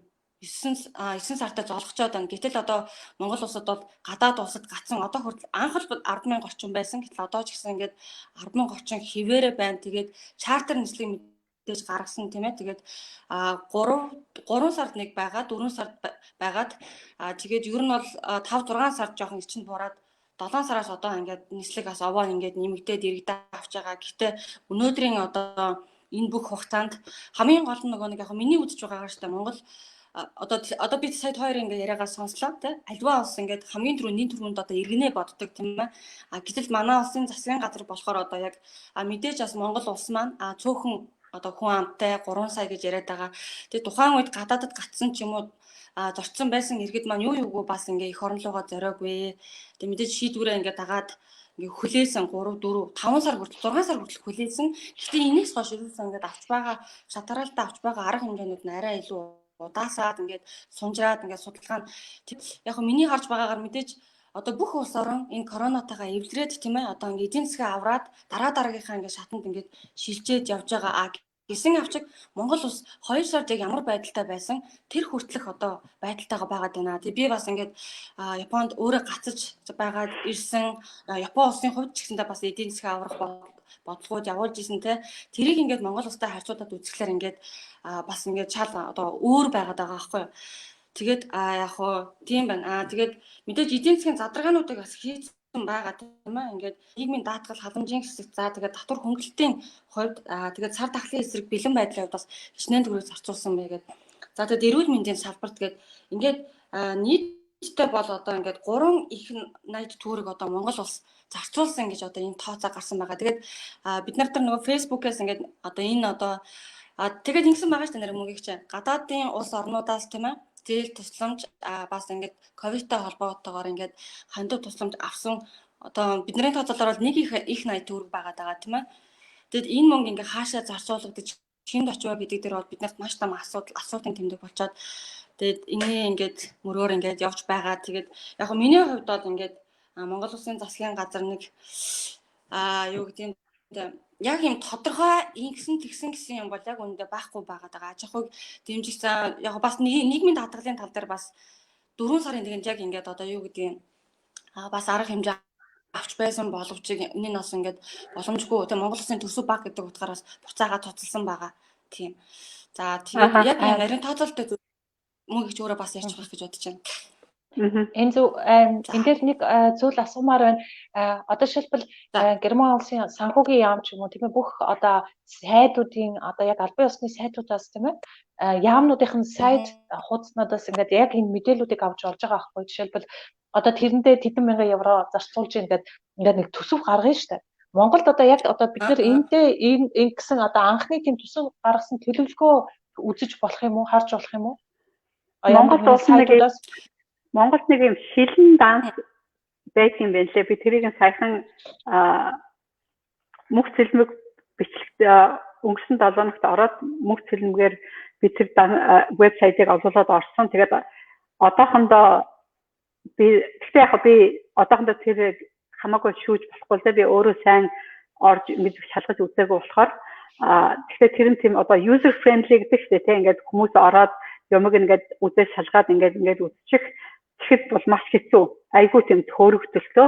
Speaker 3: 9 сартаа золгочоод байна. Гэтэл одоо Монгол улсад бол гадаад улсад гацсан одоо хүртэл анх л 10,000 орчим байсан. Гэтэл одоо ч гэсэн ингээд 10,000 орчим хിവэрэ байна. Тэгээд чартер нислэг мэдээж гаргасан тийм ээ. Тэгээд 3 сард нэг байгаа, 4 сард байгаад тэгээд ер нь бол 5-6 сард жоохон эрчим буураад 7 сараас одоо ингээд нислэг бас овоо ингээд нэмэгдээд иргэдээ авч байгаа. Гэхдээ өнөөдрийн одоо энэ бүх хугацаанд хамгийн гол нь нөгөө нэг яг миний үзэж байгаагаар шүү дээ Монгол одоо бид сая хоёр ингээ яриагаа сонслоо тий. Альва улс ингээд хамгийн түрүүний түрүүнд одоо иргэнэ боддог тийм ээ. Гэтэл манай улсын засгийн газар болохоор одоо яг мэдээж бас Монгол улс маань цөөхөн одоо хүн амтай 3 сая гэж яриад байгаа. Тэгээ тухайн үед гадаадд гацсан ч юм уу зорцсон байсан иргэд маань юу юугүй бас ингээ их орон руугаа зориоггүй. Тэгээ мэдээж шийдвэрээ ингээ дагаад ингээ хүлээсэн 3 4 5 сар хүртэл 6 сар хүртэл хүлээсэн. Гэхдээ энэс хойш ерөөсөө ингээ авч байгаа шатаралтай авч байгаа арга хэмжээнүүд нь арай илүү удаасаад ингээд сунжраад ингээд судалгаа нь яг хөө миний харж байгаагаар мэдээж одоо бүх улс орон энэ коронавитайгаа эвлэрээд тийм ээ одоо ингээд эдийн засгаа авраад дараагийнхаа ингээд шатанд ингээд шилжээд явж байгаа гэсэн авчиг Монгол улс 2 сард яг ямар байдалтай байсан тэр хүртэлх одоо байдалтайгаа байгаад байна. Тэг би бас ингээд Японд өөрөө гацаж байгаад ирсэн Япон улсын хувьд ч гэсэндээ бас эдийн засгаа аврах бодлогод явуулж исэн те тэрийг ингээд Монгол улстай харьцуулаад үзэхлээр ингээд бас ингээд шал одоо өөр байгаад байгаа байхгүй юу. Тэгээд яг хоо тийм байна. Тэгээд мэдээж эдийн засгийн задаргаануудыг бас хийсэн байгаа тийм ээ. Ингээд нийгмийн даатгал халамжийн хэсэг за тэгээд татвар хөнгөлөлтийн хувьд тэгээд цар тахлын эсрэг бэлэн байдлын хувьд бас хичнээн төгрөг зарцуулсан байгээд за тэгээд эрүүл мэндийн салбарт тэгээд ингээд нийтдээ бол одоо ингээд 3 их 80 төгрөг одоо Монгол улс зарцуулсан гэж одоо энэ тооцоо гарсан байгаа. Тэгээд бид нар тэр нөгөө фэйсбүүкээс ингээд одоо энэ одоо тэгээд ингэсэн байгаа шүү дээ мөнгөийг чинь гадаадын улс орнуудаас тийм ээ зээл тусламж бас ингээд ковидтай холбоотойгоор ингээд хандив тусламж авсан одоо бидний тооцоолоор бол нэг их 80 төгрөг байгаа тийм ээ. Тэгэд энэ мөнгө ингээд хаашаа зарцуулагдаж хэнд очив гэдэг дээр бол биднэрт маш том асуудлын тэмдэг болчоод тэгэд энэний ингээд мөрөөр ингээд явж байгаа. Тэгээд яг нь миний хувьд бол ингээд Монгол Улсын засгийн газар нэг юу гэдэг нь яг юм тодорхой ингэсэн тэгсэн гэсэн юм бол яг үүндээ байхгүй байгаад байгаа. Аж ахуйг дэмжих яг бас нийгмийн даатгалын тал дээр бас 4 сарын тэгэнд яг ингээд одоо юу гэдэг нь бас арга хэмжээ авч байсан боловч энэ нь бас ингээд боломжгүй тийм Монгол Улсын төсөв баг гэдэг утгаараас буцаагаад тоцолсон байгаа. Тийм. За тэгээд яг нарийн тооцоололтой мөнгө ч өөрөө бас ярьж болох гэж бодож байна.
Speaker 2: Энэ зөв энэ дээр нэг зүйл асуумаар байна. Одоо жишээлбэл Герман улсын санхүүгийн яам ч юм уу тийм ээ бүх одоо сайдуудын одоо яг албан ёсны сайдуудаас тийм ээ яамнуудын сайд хуудаснуудаас ингээд яг энэ мэдээллүүдийг авч олж байгаа байхгүй. Жишээлбэл одоо тэрэндээ тэдэн мянган евро зарцуулж ингээд нэг төсөв гаргана шүү дээ. Монголд одоо яг одоо бид нар энэтэй энэ гэсэн одоо анхны тийм төсөв гаргасан төлөвлөгөө үзэж болох юм уу, харж болох юм уу?
Speaker 1: Монгол улсын Монголд нэг юм шилэн данс байдаг юм байна лээ. Би тэрийг саяхан мөнх цэлмэг бичлэгт өнгөрсөн 7 хоногт ороод мөнх цэлмгээр би тэр вебсайтыг олуулаад орсон. Тэгээд одоохондоо гэхдээ яг би одоохондоо тэр хамаагүй шүүж болохгүй л дээ. Би өөрөө сайн орж ингэж шалгаж үзээгүй болохоор тэгэхээр тэр нь тийм одоо user friendly гэдэг чинь тийм ингээд хүмүүс ороод юмыг ингээд үзэж шалгаад ингээд үзчих тэгэхэд бол маш хэцүү. Айгүй тийм төөрөгдөлтөө.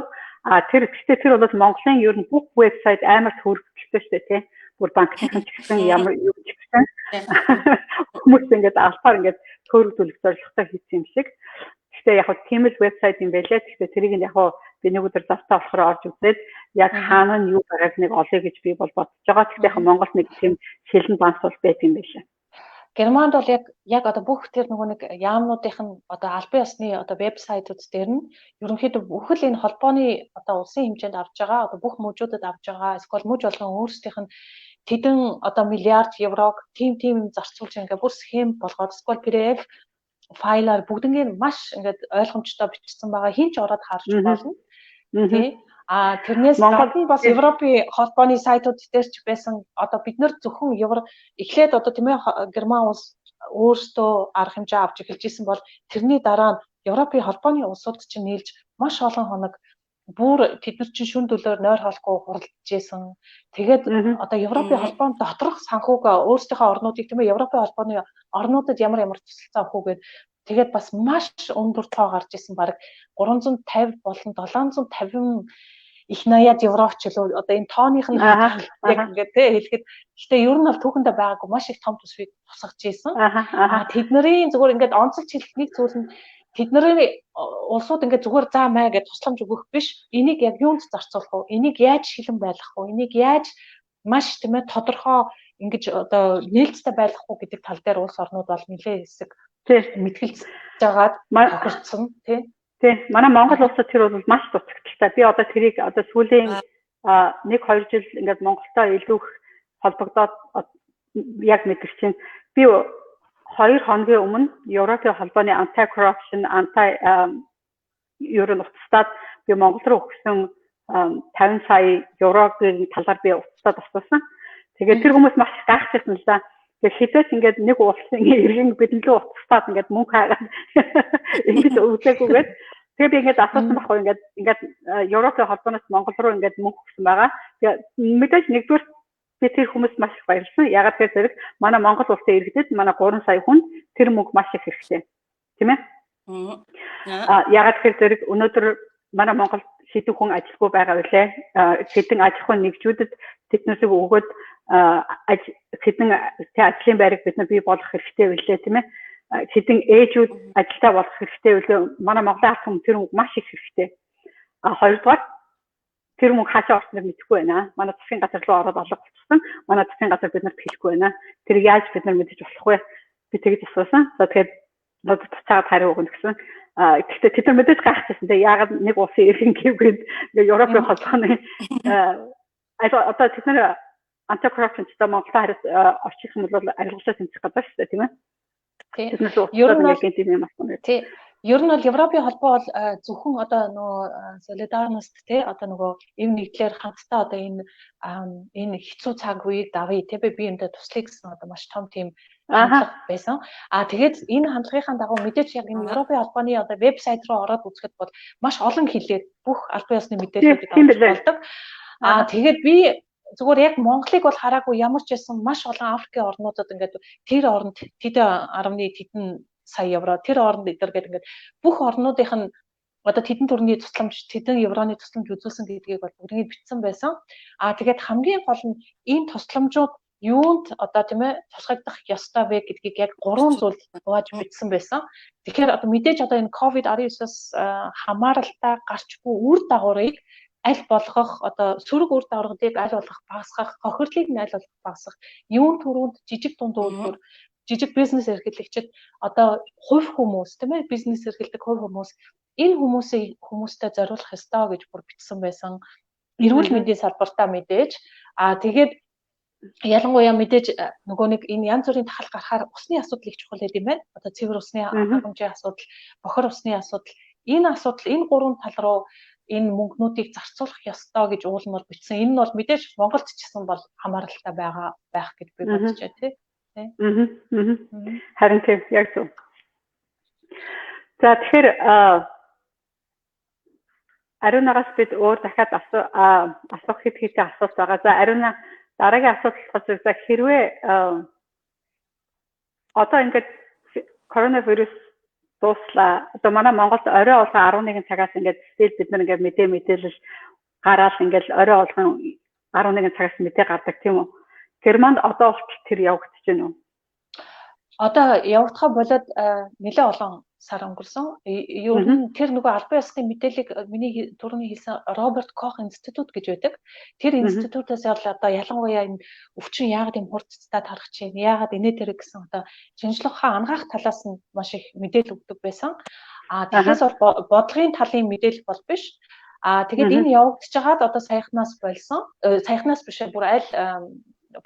Speaker 1: Тэр гэхдээ тэр бол Монголын ер нь бүх вебсайт амар төөрөгдөлтөө шүү дээ тийм. Бүр банкны ч гэсэн ямар юу ч гэсэн хүмүүс ингээд албаар ингээд төөрөгдүүлэх зорилготой хийсэн юм шиг. Гэхдээ яг хөө тийм л вебсайт юм байлаа. Гэхдээ тэрийг яг хөө би нэг өдөр завтаа болохоор орж үзээд яг хаана нь юу байгааг нэг олъё гэж би бол бодож байгаа. Гэхдээ яг Монголд нэг тийм шилэн банк бол байт юм байлаа.
Speaker 2: Германд бол яг одоо бүх тэр нөгөө нэг яамнуудын одоо албан ёсны одоо вебсайтууд дээр нь ерөнхийдөө бүхэл энэ холбооны одоо улсын хэмжээнд авж байгаа одоо бүх мужуудад авж байгаа эсвэл муж болгон өөрсдийнх нь тэдэн одоо миллиард еврог тийм зарцуулж ингээ бүр схем болгоод эсвэл PDF файлаар бүгднийг маш ингээд ойлгомжтой бичсэн байгаа хин ч ороод харж болно. Тий. Тэрнээс гадна бас Европын холбооны сайтууд дээр ч байсан одоо бид нар зөвхөн эхлээд одоо тийм ээ Герман улс өөртөө арга хэмжээ авч эхэлж исэн бол тэрний дараа нь Европын холбооны улсууд чинь нийлж маш олон хоног бүр тэд нар чинь шүн төлөөр нойр холохгүй хуралдаж исэн. Тэгээд одоо Европын холбоон доторх санхүүг өөрсдийнхөө орнуудыг тийм ээ Европын холбооны орнуудад ямар туслалцаа авах үгээд тэгээд бас маш өндөр тоо гарч исэн баг 350 болон 750 их 80 евро ч л одоо энэ тооных нь яг ингээд хэлэхэд гэхдээ ер нь бол түүхэндээ байгаагүй маш их том төсвийг тусгаж ийсэн. Тэдний зүгээр ингээд онцлж хэлэх нэг зүйл нь тэдний улсууд ингээд зүгээр заа маа гэж тусламж өгөх биш. Энийг яг юунд зарцуулах вэ? Энийг яаж шилэн байлгах вэ? Энийг яаж маш тийм ээ тодорхой ингэж одоо нээлттэй байлгах уу гэдэг тал дээр улс орнууд бол нэлээд хэсэг мэтгэлж жагаад тохирцсон тий.
Speaker 1: Манай Монгол улсад тэр бол маш дутагдaltaй. Би одоо тэрийг одоо сүүлийн 1-2 жил ингээд Монголтой илүү холбогдоод яг мэдэрч чинь би 2 хоногийн өмнө Европын холбооны anti-corruption ерөн уцтаад би Монгол руу өгсөн 50 сая еврогийн талаар би уцтаад асуусан. Тэгээд тэр хүмүүс маш гайхчихсан л да. Тэгээд хизээч ингээд нэг улсын иргэн бидэн рүү уцтаад ингээд мөнгө хаагаад ингэж өвлөөгүйгээд тэгээд би ингээд асуусан байхгүй ингээд Европын холбооноос Монгол руу ингээд мөнгө өгсөн байгаа. Тэгээд мэдээж нэгдүгээр би тэр хүмүүс маш их баярлсан. Ягаад гэвэл манай Монгол улсын иргэдэд манай 3 сая хүн тэр мөнгө маш их хэрэгтэй. Тийм ээ? Ягаад гэвэл өнөөдөр манай Монгол хэдэн хүн ажилгүй байгаа үлээ. Хэдэн аж ахуйн нэгжүүдэд тэднээсээ өгөөд хэдэн ажлын байрыг бид нар бий болгох хэрэгтэй үлээ, тийм ээ. Хэдэн ээжүүд ажилтаа болох хэрэгтэй үлээ. Манай Монголын ард хүмүүс тэр мөнгө маш их хэрэгтэй. Хоёрдугаар тэр мөнгө хаашаа орсныг мэдэхгүй байна. Манай засгийн газар руу ороод олго болчихсон. Манай засгийн газар бид нарт хэлэхгүй байна. Тэр яаж бид нар мэдэж болох вэ? Би тэгж асуусан. За тэгээд над цаад хариу өгнө гэсэн. Гэхдээ тэд нар мэдээж гайхчихсан. Тэгээ яагаад нэг улсын иргэн гэвгээд Европын холбооны одоо тэд нар anti-corruption system Монголтой харьцаж очих юм бол арилгалаа тэмцэх гэдэг шүү дээ, тийм ээ.
Speaker 2: Тийм. Ер нь бол Европын холбоо бол зөвхөн одоо нөгөө солидарност те одоо нөгөө эв нэгдлэр хамтдаа одоо энэ хэцүү цаг үеийг давъя те би юмдаа туслая гэсэн одоо маш том тийм хандлага байсан. Тэгээд энэ хандлагын дагуу мэдээж яг энэ Европын холбооны одоо вебсайт руу ороод үзэхэд бол маш олон хэлээр бүх албан ёсны мэдээллүүдийг авч болдог. Тэгээд би зүгээр яг Монголыг бол хараагүй ямар ч байсан маш олон Африкийн орнуудад ингээд тэр оронд тэдэн сая евро тэр оронд идэр гэдэг ингээд бүх орнуудынх нь одоо тэдэн төрний тусламж тэдэн евроны тусламж үзүүлсэн гэдгийг бол бүгдийг бичсэн байсан. Тэгээд хамгийн гол нь энэ тусламжууд юунд одоо тийм ээ тусгагдах ёстой вэ гэдгийг яг 3 зүйл хувааж бичсэн байсан. Тэгэхээр одоо мэдээж одоо энэ COVID-19-с хамааралтай гарч буй үр дагаврыг аль болгох одоо сөрөг үр дагаврыг аль болгох багасгах, хохирлыг нь аль болгох багасгах, юун төрөнд жижиг дунд үйлдвэр жижиг бизнес эрхлэгчид одоо хувь хүмүүс тийм ээ бизнес эрхэлдэг хувь хүмүүс энэ хүмүүстэй зориулах ёстой гэж бүр бичсэн байсан. Эрүүл мэндийн салбартаа мэдээж тэгээд ялангуяа мэдээж нөгөө нэг энэ янз бүрийн тахал гарахаар усны асуудал их чухал гэдэг юм байна. Одоо цэвэр усны хангамжийн асуудал, бохор усны асуудал, энэ 3 тал руу энэ мөнгнүүдийг зарцуулах ёстой гэж уулмаар бичсэн. Энэ нь бол мэдээж Монголд ч гэсэн бол хамааралтай байх гэж би бодож байна тий.
Speaker 1: Харин тийм яг зөв. За тэгэхээр Ариунагаас бид өөр дахиад асуух хэдий асуулт байгаа. За Ариуна дараагийн асуудал болохоор за хэрвээ одоо ингээд коронавирус дууслаа. Одоо манай Монголд орой олгон 11 цагаас ингээд стил бид нар ингээд мэдээлэл гараад ингээд орой олгон 11 цагаас мэдээ гардаг тийм үү? Германд одоо болтол тэр явагдаж байна уу?
Speaker 2: Одоо явагдахаа болоод нэлээд олон сар өнгөрсөн. Ер нь тэр нөгөө албан ёсны мэдээллийг миний түрүүний хэлсэн Роберт Кох институт гэж байдаг. Тэр институтаас одоо ялангуяа энэ өвчин яагаад юм хурцтай тарах чинь, яагаад инээ тэр гэсэн одоо шинжлэх ухаан ангаах талаас нь маш их мэдээлэл өгдөг байсан. Тэгэхээс бол бодлогын талын мэдээлэл бол биш. Тэгээд энэ явагдаж байгаад одоо саяхнаас болсон. Саяхнаас биш бүр аль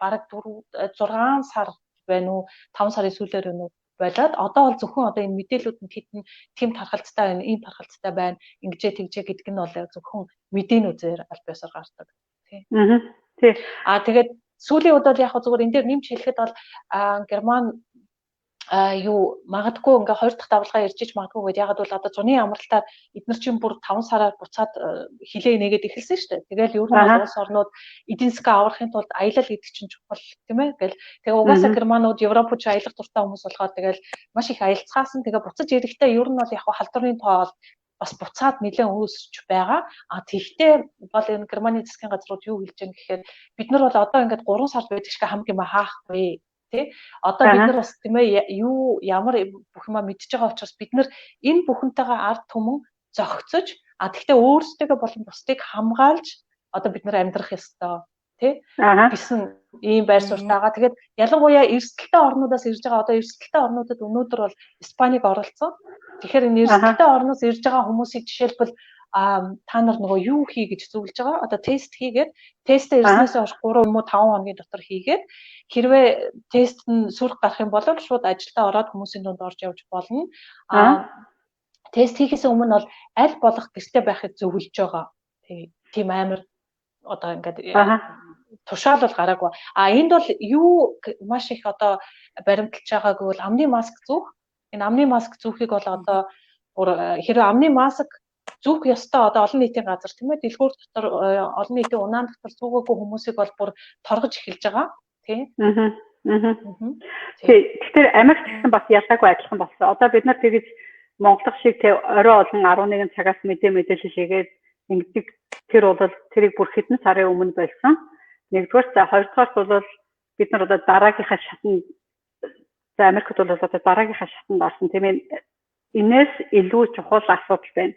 Speaker 2: бараг 6 сар байна уу 5 сарын сүүлээр байна уу болоод одоо бол зөвхөн одоо энэ мэдээлүүд нь хэдэн тийм тархалцтай байна, ийм тархалцтай байна, ингэжээ тэгжээ гэдэг нь бол зөвхөн мэдээнүүдээр аль биесээр гардаг тий.
Speaker 1: Тий.
Speaker 2: Тэгээд сүүлийн үед бол яг зүгээр энэ дээр нэмж хэлэхэд бол Герман юу магадгүй ингээ 2 дахь давлгаа ирж иж магадгүй гэдэг ягаад бол одоо зуны амралтаар эдгээр чинь бүр 5 сараар буцаад хилээ нэгээд эхэлсэн шүү дээ. Тэгэл ер нь улс орнууд эдийн засгаа аврахын тулд аялал гэдэг чинь чухал тийм ээ гэл. Тэгээ угаасаа германууд Европч аялах дуртай хүмүүс болохоор тэгэл маш их аялцгаасан. Тэгээ буцаж ирэхдээ ер нь бол яг халдварын тоо бас буцаад нэлээд өсөж байгаа. Тэгвэл бол энэ Германы засгийн газрууд юу хэлж байгаа гэхээр бид нар бол одоо ингээд 3 сар байдаг шиг хамгийн хаахгүй одоо бид нар бас тийм ээ юу ямар бүх юма мэдж байгаа учраас бид нар энэ бүхэнтэйгээ ард түмэн зохицож тэгтээ өөрсдөө болон бусдыг хамгаалж одоо бид нар амьдрах ёстой тий гэсэн ийм байр суурь байгаа. Тэгээд ялангуяа эрсдэлтэй орнуудаас ирж байгаа одоо эрсдэлтэй орнуудад өнөөдөр бол Испанийг оролцсон. Тэгэхээр энэ эрсдэлтэй орноос ирж байгаа хүмүүсийг жишээлбэл та нар нөгөө юу хий гэж зөвлөж байгаа. Одоо тест хийгээд тестээ ирснээс хойш 3 юм уу 5 хоногийн дотор хийгээд хэрвээ тест нь сүрх гарах юм бол шууд ажилдаа ороод хүмүүсийн дунд орж явж болно. Тест хийхээс өмнө бол аль болох гэртээ байхыг зөвлөж байгаа. Тийм амар одоо ингээд тушаал бол гараагүй. Энд бол юу маш их одоо баримталж байгаагүй бол амны маск зүүх. Энэ амны маск зүүхийг бол одоо хэрвээ амны маск зүүх ёстой одоо олон нийтийн газар тийм ээ дэлгүүр дотор олон нийтийн унаан дотор зүүгээгүй хүмүүсийг бол бүр торгож эхэлж байгаа тийм.
Speaker 1: Тэгэхээр Америкт гэсэн бас ялгаагүй адилхан болсон. Одоо бид нар тэгэж Монголх шиг тэг орой олон 11 цагаас мэдээлэл хийгээд ингэдэг тэр бол тэрийг бүр хэдэн сарын өмнө болсон. Нэгдүгээр хоёрдугаарт бол бид нар одоо дараагийнхаа шатанд Америкт бол одоо дараагийнхаа шатанд орсон тийм ээ. Инээс илүү чухал асуудал байна.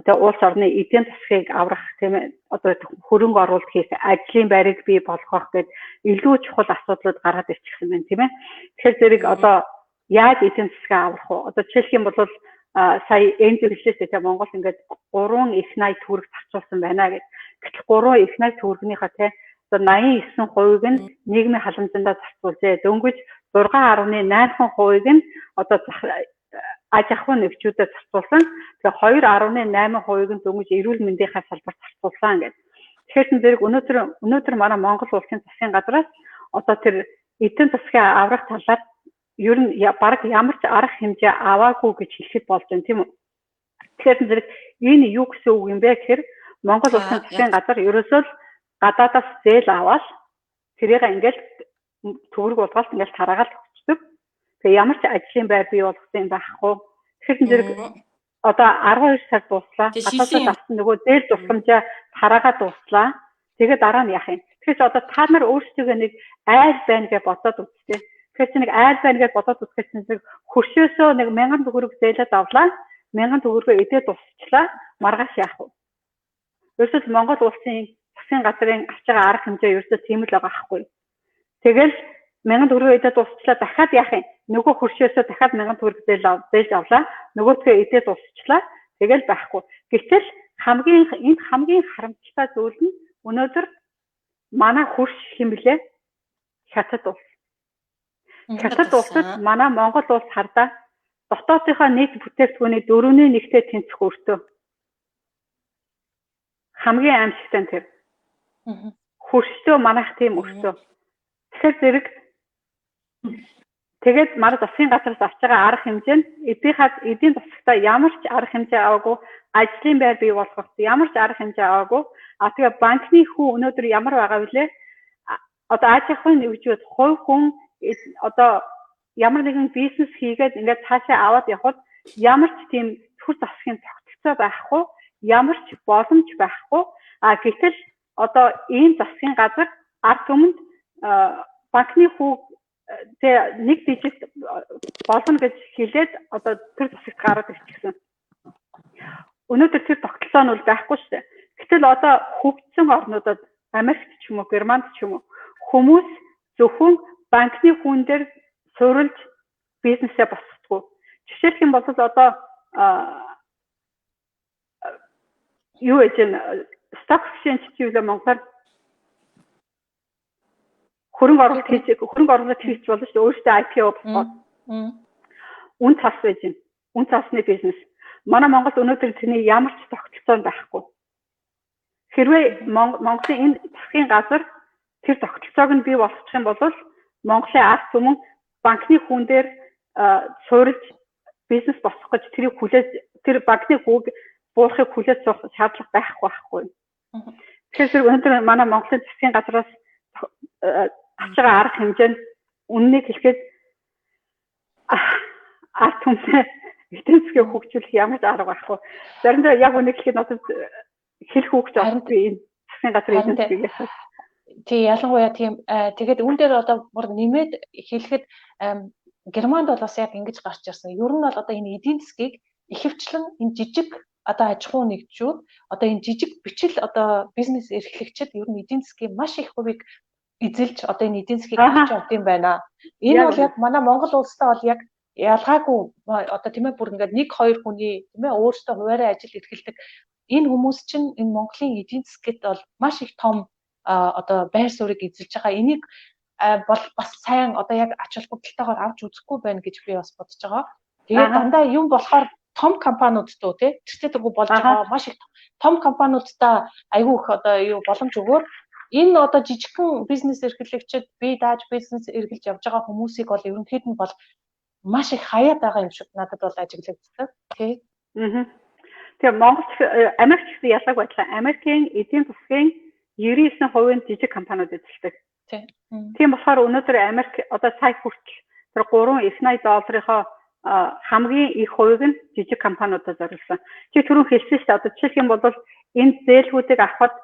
Speaker 1: Одоо улс орны эдийн засгийг аврах тийм ээ одоо хөрөнгө оруулалт хийх, ажлын байрыг бий болгох гэдэг илүү чухал асуудлууд гараад ирчихсэн байна тийм ээ. Тэгэхээр зэрэг одоо яаж эдийн засгийг аврах вэ? Одоо жишээлх юм бол сая энд хэлжээ тийм Монгол ингээд 3 их 80 төгрөг зарцуулсан байна гэж. Гэтэл 3 их 80 төгрөгнийхаа тийм одоо 89% нь нийгмийн халамжиндаа зарцуулжээ. Дөнгөж 6.8% нь одоо аж ахуйн нэгжүүдэд зарцуулсан. Тэгээ 2.8% нь дөнгөж эрүүл мэндийнхаа салбарт зарцуулсан гэдэг. Тэгэхээр зэрэг өнөөдөр манай Монгол улсын засгийн газраас одоо тэр эдийн засгийн аврах талаар ер нь баг ямар ч арга хэмжээ аваагүй гэж хэлэхэд болж байна тийм үү. Тэгэхээр зэрэг энэ юу гэсэн үг юм бэ гэхээр Монгол улсын засгийн газар ерөөсөө гадаадаас зээл аваад тэрийг ингээл төгрөг болгоод ингээл тараагаад өгчдөг. Тэгээ ямар ч ажлын байр бий болгосон байхгүй. Тэгэхээр зэрэг одоо 12 сар дууслаа. Гадаадаас авсан нөгөө зээл тусламжаа тараагаад дууслаа. Тэгээ дараа нь яах юм? Тэгэхээр одоо та нар өөрсдөө нэг айл байна гэж бодоод үзтээ. Тэгэхээр нэг айл байна гэж бодоод үзэхэд зэрэг хөршөөсөө нэг 1000 төгрөг зээлээд авлаа. 1000 төгрөгөө идээд дуусчлаа. Маргааш яах вэ? Ерөөсөө Монгол улсын засгийн газрын авч байгаа арга хэмжээ ерөөсөө тийм л байгаа байхгүй. Тэгэл 1000 төгрөгөө идээд дуусчлаа. Дахиад яах юм? Нөгөө хөршөөсөө дахиад 1000 төгрөг зээлж авлаа. Нөгөөдгөө идээд дуусчлаа. Тэгэл байхгүй. Гэтэл хамгийн харамсалтай зүйл нь өнөөдөр манай хөрш хэмлээ хятад улс. Хятад улсад манай Монгол улс хардаа дотоодынхоо нийт бүтээгдэхүүний 4.1-тэй тэнцэх өртөө. Хамгийн аимшигтай нь тэр. Хөрштөө манайх тийм өртөө. Тэгэхээр зэрэг тэгээд манай засгийн газраас авч байгаа арга хэмжээ нь эдийн засагтаа ямар ч арга хэмжээ аваагүй, ажлын байр бий болгох ямар ч арга хэмжээ аваагүй. Тэгээ банкны хүү өнөөдөр ямар байгаа вүлээ? Одоо аж ахуйн нэгжүүд хувь хүн одоо ямар нэгэн бизнес хийгээд ингээд цаашаа аваад явхад ямар ч тийм төр засгийн тогтолцоо байхгүй, ямар ч боломж байхгүй. Гэтэл одоо ийм засгийн газар ард түмэнд банкны хүү нэг дижит болно гэж хэлээд одоо төр засагт гараад ирчихсэн. Өнөөдөр тэр тогтолцоо нь бол байхгүй шүү дээ. Гэтэл одоо хөгжсөн орнуудад Америкт ч юм уу, Германд ч юм уу хүмүүс зөвхөн банкны хүн дээр суурилж бизнесээ босгохгүй. Жишээлх юм бол одоо юу гэж stock exchange гэвэл Монголоор хөрөнгө оруулалт хийж болно шүү дээ. Өөрөөсөө IPO босгоод. Үн цас байж байна. Үн цасны бизнес. Манай Монгол өнөөдөр тэрний ямар ч тогтолцоо байхгүй. Хэрвээ Монголын энэ засгийн газар тэр тогтолцоог нь бий болгочих юм бол Монголын ард түмэн банкны хүн дээр суурилж бизнес босгох гэж тэр банкны хүүг буурахыг хүлээж суух шаардлага байхгүй. Тэгэхээр өнөөдөр манай Монголын засгийн газраас авч байгаа арга хэмжээ нь үннийг хэлэхэд ард түмний эдийн засгийг хөгжүүлэх ямар ч арга байхгүй. Заримдаа яг үнийг хэлэхэд надад хэлэх үг жоо би энэ засгийн газрын эдийн засгийг
Speaker 2: тий ялангуяа тийм тэгээд үүн дээр одоо бүр нэмээд хэлэхэд Германд бол бас яг ингэж гарч ирсэн. Ер нь бол одоо энэ эдийн засгийг ихэвчлэн энэ жижиг одоо аж ахуй нэгжүүд одоо энэ жижиг бичил одоо бизнес эрхлэгчид ер нь эдийн засгийн маш их хувийг эзэлж одоо энэ эдийн засгийг авч явд юм байна. Энэ бол яг манай Монгол улстай бол яг ялгаагүй одоо тийм ээ бүр ингээд 1-2 хүний тийм ээ өөрсдөө хуваарай ажил эрхэлдэг энэ хүмүүс чинь энэ Монголын эдийн засгт бол маш их том одоо байр суурийг эзэлж байгаа. Энийг бол бас сайн одоо яг ач холбогдолтойгоор авч үзэхгүй байна гэж би бас бодож байгаа. Тэгээд дандаа юм болохоор том компаниудтай тий тэртээ болж байгаа маш их том компаниудтай айгүй их одоо юу боломж өгөөр энэ одоо жижигхэн бизнес эрхлэгчид бие дааж бизнес эрхэлж явж байгаа хүмүүсийг бол ерөнхийд нь бол маш их хаяад байгаа юм шиг надад бол ажиглагддаг тий.
Speaker 1: Тэгээ Монгол Америкт ялгааг байдлаа Америкийн эдийн засгийн 99% жижиг компаниуд эзэлдэг. Тийм болохоор өнөөдөр Америк одоо сая хүртэл тэр 3 их $80 хамгийн их хувийг нь жижиг компаниудад зориулсан. Чи түрүүн хэлсэн шүү дээ. Одоо жишээлх юм бол энэ зээлхүүдийг авахд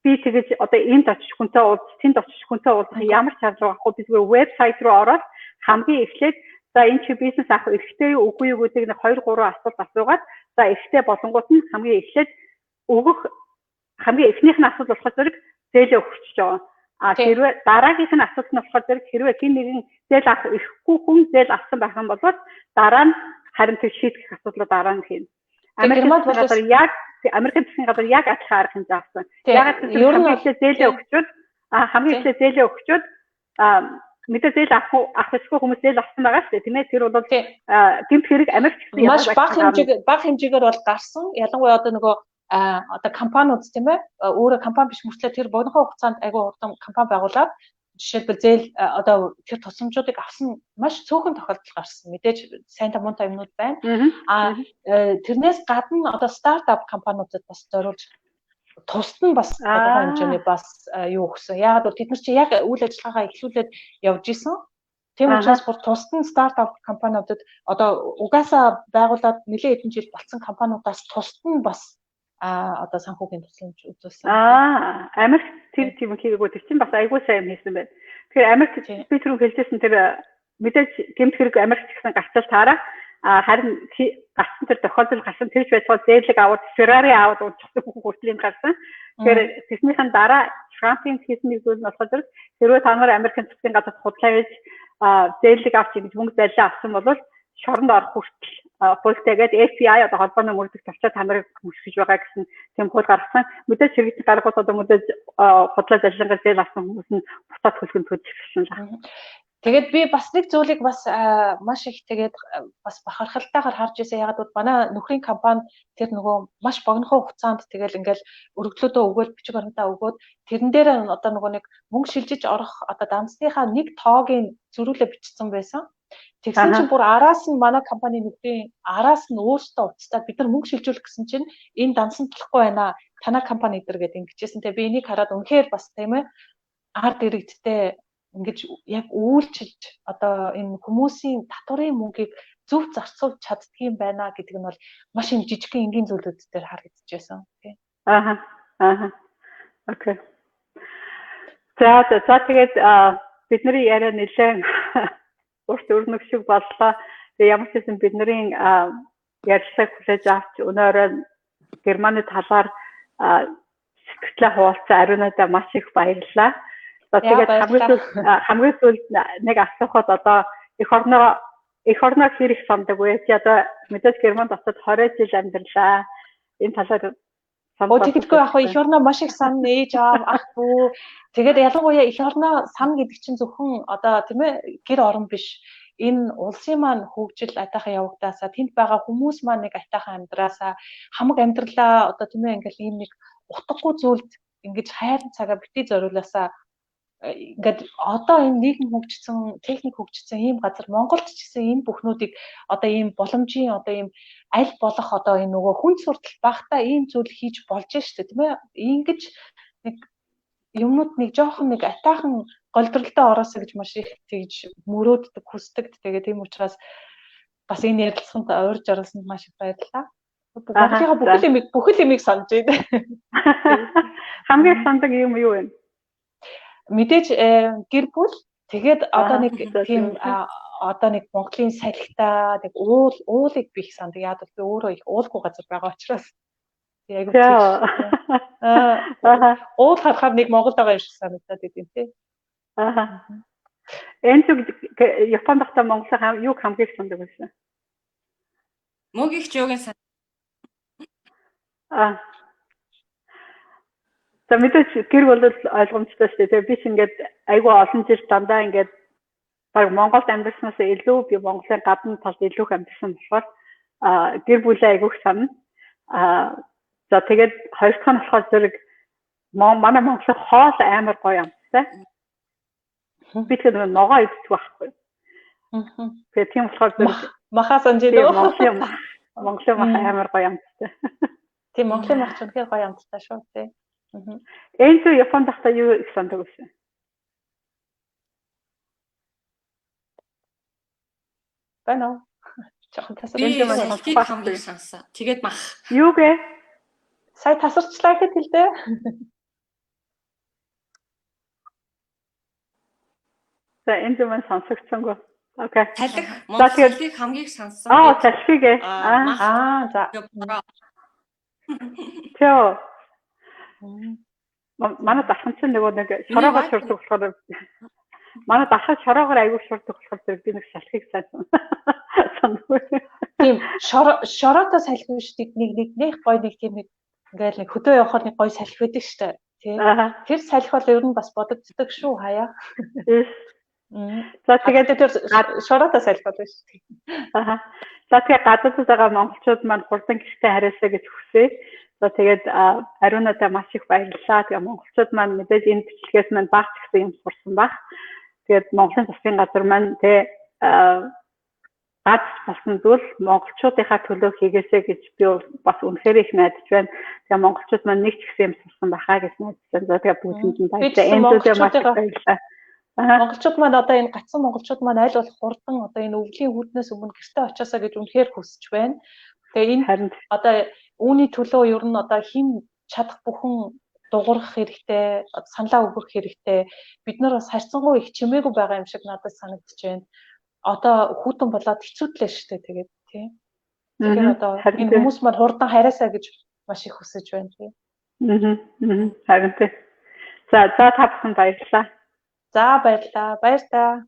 Speaker 1: би тэгэж одоо энд очиж хүнтэй уулзах, тэнд очиж хүнтэй уулзах ямар шаардлага байхгүй. Би зүгээр вебсайт руу ороод хамгийн эхлээд за энэ чи бизнес авах эрхтэй юу үгүй юу гэдгийг 2-3 асуулт асуугаад за эрхтэй болонгууд нь хамгийн эхлээд өгөх хамгийн эхнийх нь асуулт болох зэрэг зээлээ өгч байгаа. Хэрвээ дараагийнх нь асуулт нь болохоор зэрэг хэрвээ хин нэгэн зээл авах эрхгүй хүн зээл авсан байх юм бол дараа нь харин тэр шийдэх асуудлаа дараа нь хийн. Америкт бол яг Америкийн засгийн газар яг адилхан арга хэмжээ авсан. Яг ер нь зээлээ өгчүүд хамгийн эхлээд зээлээ өгчүүд мэдээ зээл авах эсвэл хүмүүс зээл авсан байгаа шүү дээ тийм ээ тэр бол гэмт хэрэг Америкт
Speaker 2: маш бага хэмжээгээр бол гарсан ялангуяа одоо нөгөө одоо компаниуд тийм ээ өөрөө компани биш мөртлөө тэр богино хугацаанд айгүй хурдан компани байгуулад жишээлбэл зээл одоо тэр тусламжуудыг авсан маш цөөхөн тохиолдол гарсан мэдээж сайн мунтай юмнууд байна тэрнээс гадна одоо стартап компаниудад бас зориулж тусад нь бас тодорхой хэмжээний бас юу өгсөн яагаад бол тэд нар чи яг үйл ажиллагаагаа эхлүүлээд явж исэн тийм учраас бүр тусад нь стартап компаниудад одоо угаасаа байгуулад нэлээд хэдэн жил болсон компаниудаас тусад нь бас одоо санхүүгийн тусламж үзүүлсэн.
Speaker 1: Америк тэр тийм хийгээгүй тэр чинь бас айгүй сайн юм хийсэн байна. Тэгэхээр Америк би түрүү хэлжсэн тэр мэдээж гэмт хэрэг Америкт гэсэн гарцал таараа харин гарсан тэр тохиолдол гарсан тэрч байцгаа зээлэг аваад Ferrari аваад унцсан хүртэл гарсан. Тэгэхээр тэснийхэн дараа Трампын хийсэн нэг зүйл нь болохоор хэрвээ та нар Америкийн засгийн газар худлаа гэж зээлэг авч ингэж мөнгө зайлаа авсан бол шоронд орох хүртэл хуультайгээд FBI одоо холбооны мөрдөх тавчаа та нарыг хүсгэж байгаа гэсэн тийм хууль гаргасан. Мэдээж хэрэгцээ гаргахад одоо мэдээж худлаа заллангаар зээл авсан хүмүүс нь буцаад хөлгөнд төжилсэн л.
Speaker 2: Тэгээд би бас нэг зүйлийг бас маш их тэгээд бас бахархалтайгаар харж ирсэн. Ягаад гэвэл манай нөхрийн компани тэр нөгөө маш богинохон хугацаанд тэгэл ингээл өргөдлөөдөө өгөөл бичиг баримтаа өгөөд тэрэн дээр одоо нөгөө нэг мөнгө шилжиж орох одоо данцныхаа нэг тоогийн зөрүүлээ бичсэн байсан. Тэгсэн чинь бүр араас нь манай компани нөхрийн араас нь өөртөө уцтаад бид нар мөнгө шилжүүлэх гэсэн чинь энэ дансан болохгүй байна. Танай компани дээр гэдэг ингэжсэн. Тэгээ би энийг хараад үнэхээр бас тийм ээ ард иргэдтэй ингэж яг үйлчилж одоо энэ хүмүүсийн татварын мөнгийг зөв зарцуулж чаддаг юм байна гэдэг нь бол маш юм жижигхэн энгийн зүйлүүд дээр харагдчихсан тийм.
Speaker 1: Окей. За тэгээд бидний яриа нэлээд урт өрнөг шиг боллоо. Тэгээ ямар ч юм бидний ярилцлагыг хүлээж авч өнөөрөө Германы талаар сэтгэлээ хуваалцсан ариунуудаа маш их баярлалаа. Тэгээд хамгийн сүүлд нэг асуухад одоо эх орноо хэрэг сандаг вэ? Чи одоо мэдээж Германд очоод 20 жил амьдарлаа. Энэ талаар
Speaker 2: Тэгэхгүй яг эх орноо маш их сан ээж аав ах бүү. Тэгээд ялангуяа эх орноо сан гэдэг чинь зөвхөн одоо тийм ээ гэр орон биш. Энэ улсын маань хөгжил атайхан явагдаасаа тэнд байгаа хүмүүс маань нэг атайхан амьдраасаа хамаг амьдралаа одоо тийм ээ ингээл ийм нэг утгагүй зүйлд ингэж хайрын цагаа битгий зориулаасаа ингээд одоо энэ нийгэм хөгжсөн, техник хөгжсөн ийм газар Монголд ч гэсэн энэ бүхнүүдийг одоо ийм боломжийн одоо ийм аль болох одоо энэ нөгөө хүн суртал багтаа ийм зүйл хийж болж штэ тийм ээ. Ингэж нэг юмнууд нэг жоохон нэг атайхан голдролтой ороосоо гэж маш их тэгж мөрөөддөг, хүсдэг. Тэгээ тийм учраас бас энэ ярилцлаганд урьж оролцсонд маш их баярлалаа. Монголын бүхэл юмыг санаж байна.
Speaker 1: Хамгийн сандаг юм юу вэ?
Speaker 2: Мэдээж гэр бүл Тэгээд одоо нэг тийм одоо нэг Монголын салхитаа нэг уулыг би их санд. Яг би өөрөө их уулгүй газар байгаа учраас айгуу тийм. Уул харахаар нэг Монгол байгаа юм шиг санагдаад идэв тий.
Speaker 1: Энэ Японд дахта Монголын юу хамгийн их сандаг байсан?
Speaker 3: Мөгийг ч юуг нь
Speaker 1: За мэдээж гэр бол ойлгомжтой шүү дээ. Би ч ингээд айгүй олон жил дандаа ингээд баг Монголд амьдарснаас илүү би Монголын гадна талд илүү их амьдарсан болохоор гэр бүлээ айгүйх санана. За тэгээд хоёр дахь нь болохоор зэрэг манай Монголын хоол амар гоё амттай. Би тэр ногоо идэх байхгүй. Тэгээд тийм болохоор зэрэг
Speaker 2: махаас анжидөө
Speaker 1: Монголын мах амар гоё амттай.
Speaker 2: Тийм Монголын мах ч үнэхээр гоё амттай шүү дээ.
Speaker 1: Энэс Японд дахта юу их сандаг вэ?
Speaker 2: Байна уу? Жохон тасарч
Speaker 3: хамгийн сансан. Тэгээд мах.
Speaker 1: Юу гэ?
Speaker 2: Сая тасарчлаа гэхэд хэлдэ.
Speaker 1: За энэ зөвхөн сонсогдсонгүй. Окей.
Speaker 3: Салхи Монголыг хамгийн их сансан.
Speaker 1: Салхиг ээ.
Speaker 2: За.
Speaker 1: Тэo. Манай дахин чинь нэг шороогоор шурдаг болохоор манай дахин шороогоор аягүй шурдаг болохоор зэрэг би нэг салхиг сайсан.
Speaker 2: Тийм шороотой салхи биш нэг гоё нэг тийм нэг ингээл нэг хөдөө явахаар нэг гоё салхи байдаг штэ тий. Тэр салхи бол ер нь бас бодогддог шүү хаяа. За тэгээд тэр шороотой салхи бол биш. За тэгээд гадаадд байгаа монголчууд маань хурдан гэртээ хараасаа гэж хүсээ. За тэгээд ариунуудаа маш их баярлалаа. Тэгээд монголчууд маань мэдээж энэ бичлэгээс маань багц гэсэн юм сурсан баг. Тэгээд Монголын засгийн газар маань тэ гад болсон зүйл монголчуудынхаа төлөө хийгээсэй гэж би бас үнэхээр их найдаж байна. Тэгээ монголчууд маань нэг ч гэсэн юм сурсан байхаа гэж найдаж байна. За тэгээ бүгдэнд нь баярлалаа. Энэ зүйлээ маш их баярлалаа. Монголчууд маань одоо энэ гацсан монголчууд маань аль болох хурдан одоо энэ өвлийн хүрднээс өмнө гэртээ очиосаа гэж үнэхээр хүсэж байна. Тэгээ энэ одоо үүний төлөө ер нь одоо хин чадах бүхэн дуурах хэрэгтэй, саналаа өгөх хэрэгтэй. Бид нар бас харьцангуй их чимээгүй байгаа юм шиг надад санагдаж байна. Одоо хүүтэн болоод хэцүүдлээ шүү дээ тэгээд тий. Тэгэхээр одоо энэ хүмүүс маань хурдан хараасаа гэж маш их хүсэж байна тий.
Speaker 1: Харин тий. За та бүхэн баярлалаа.
Speaker 2: За баярлалаа. Баяр та.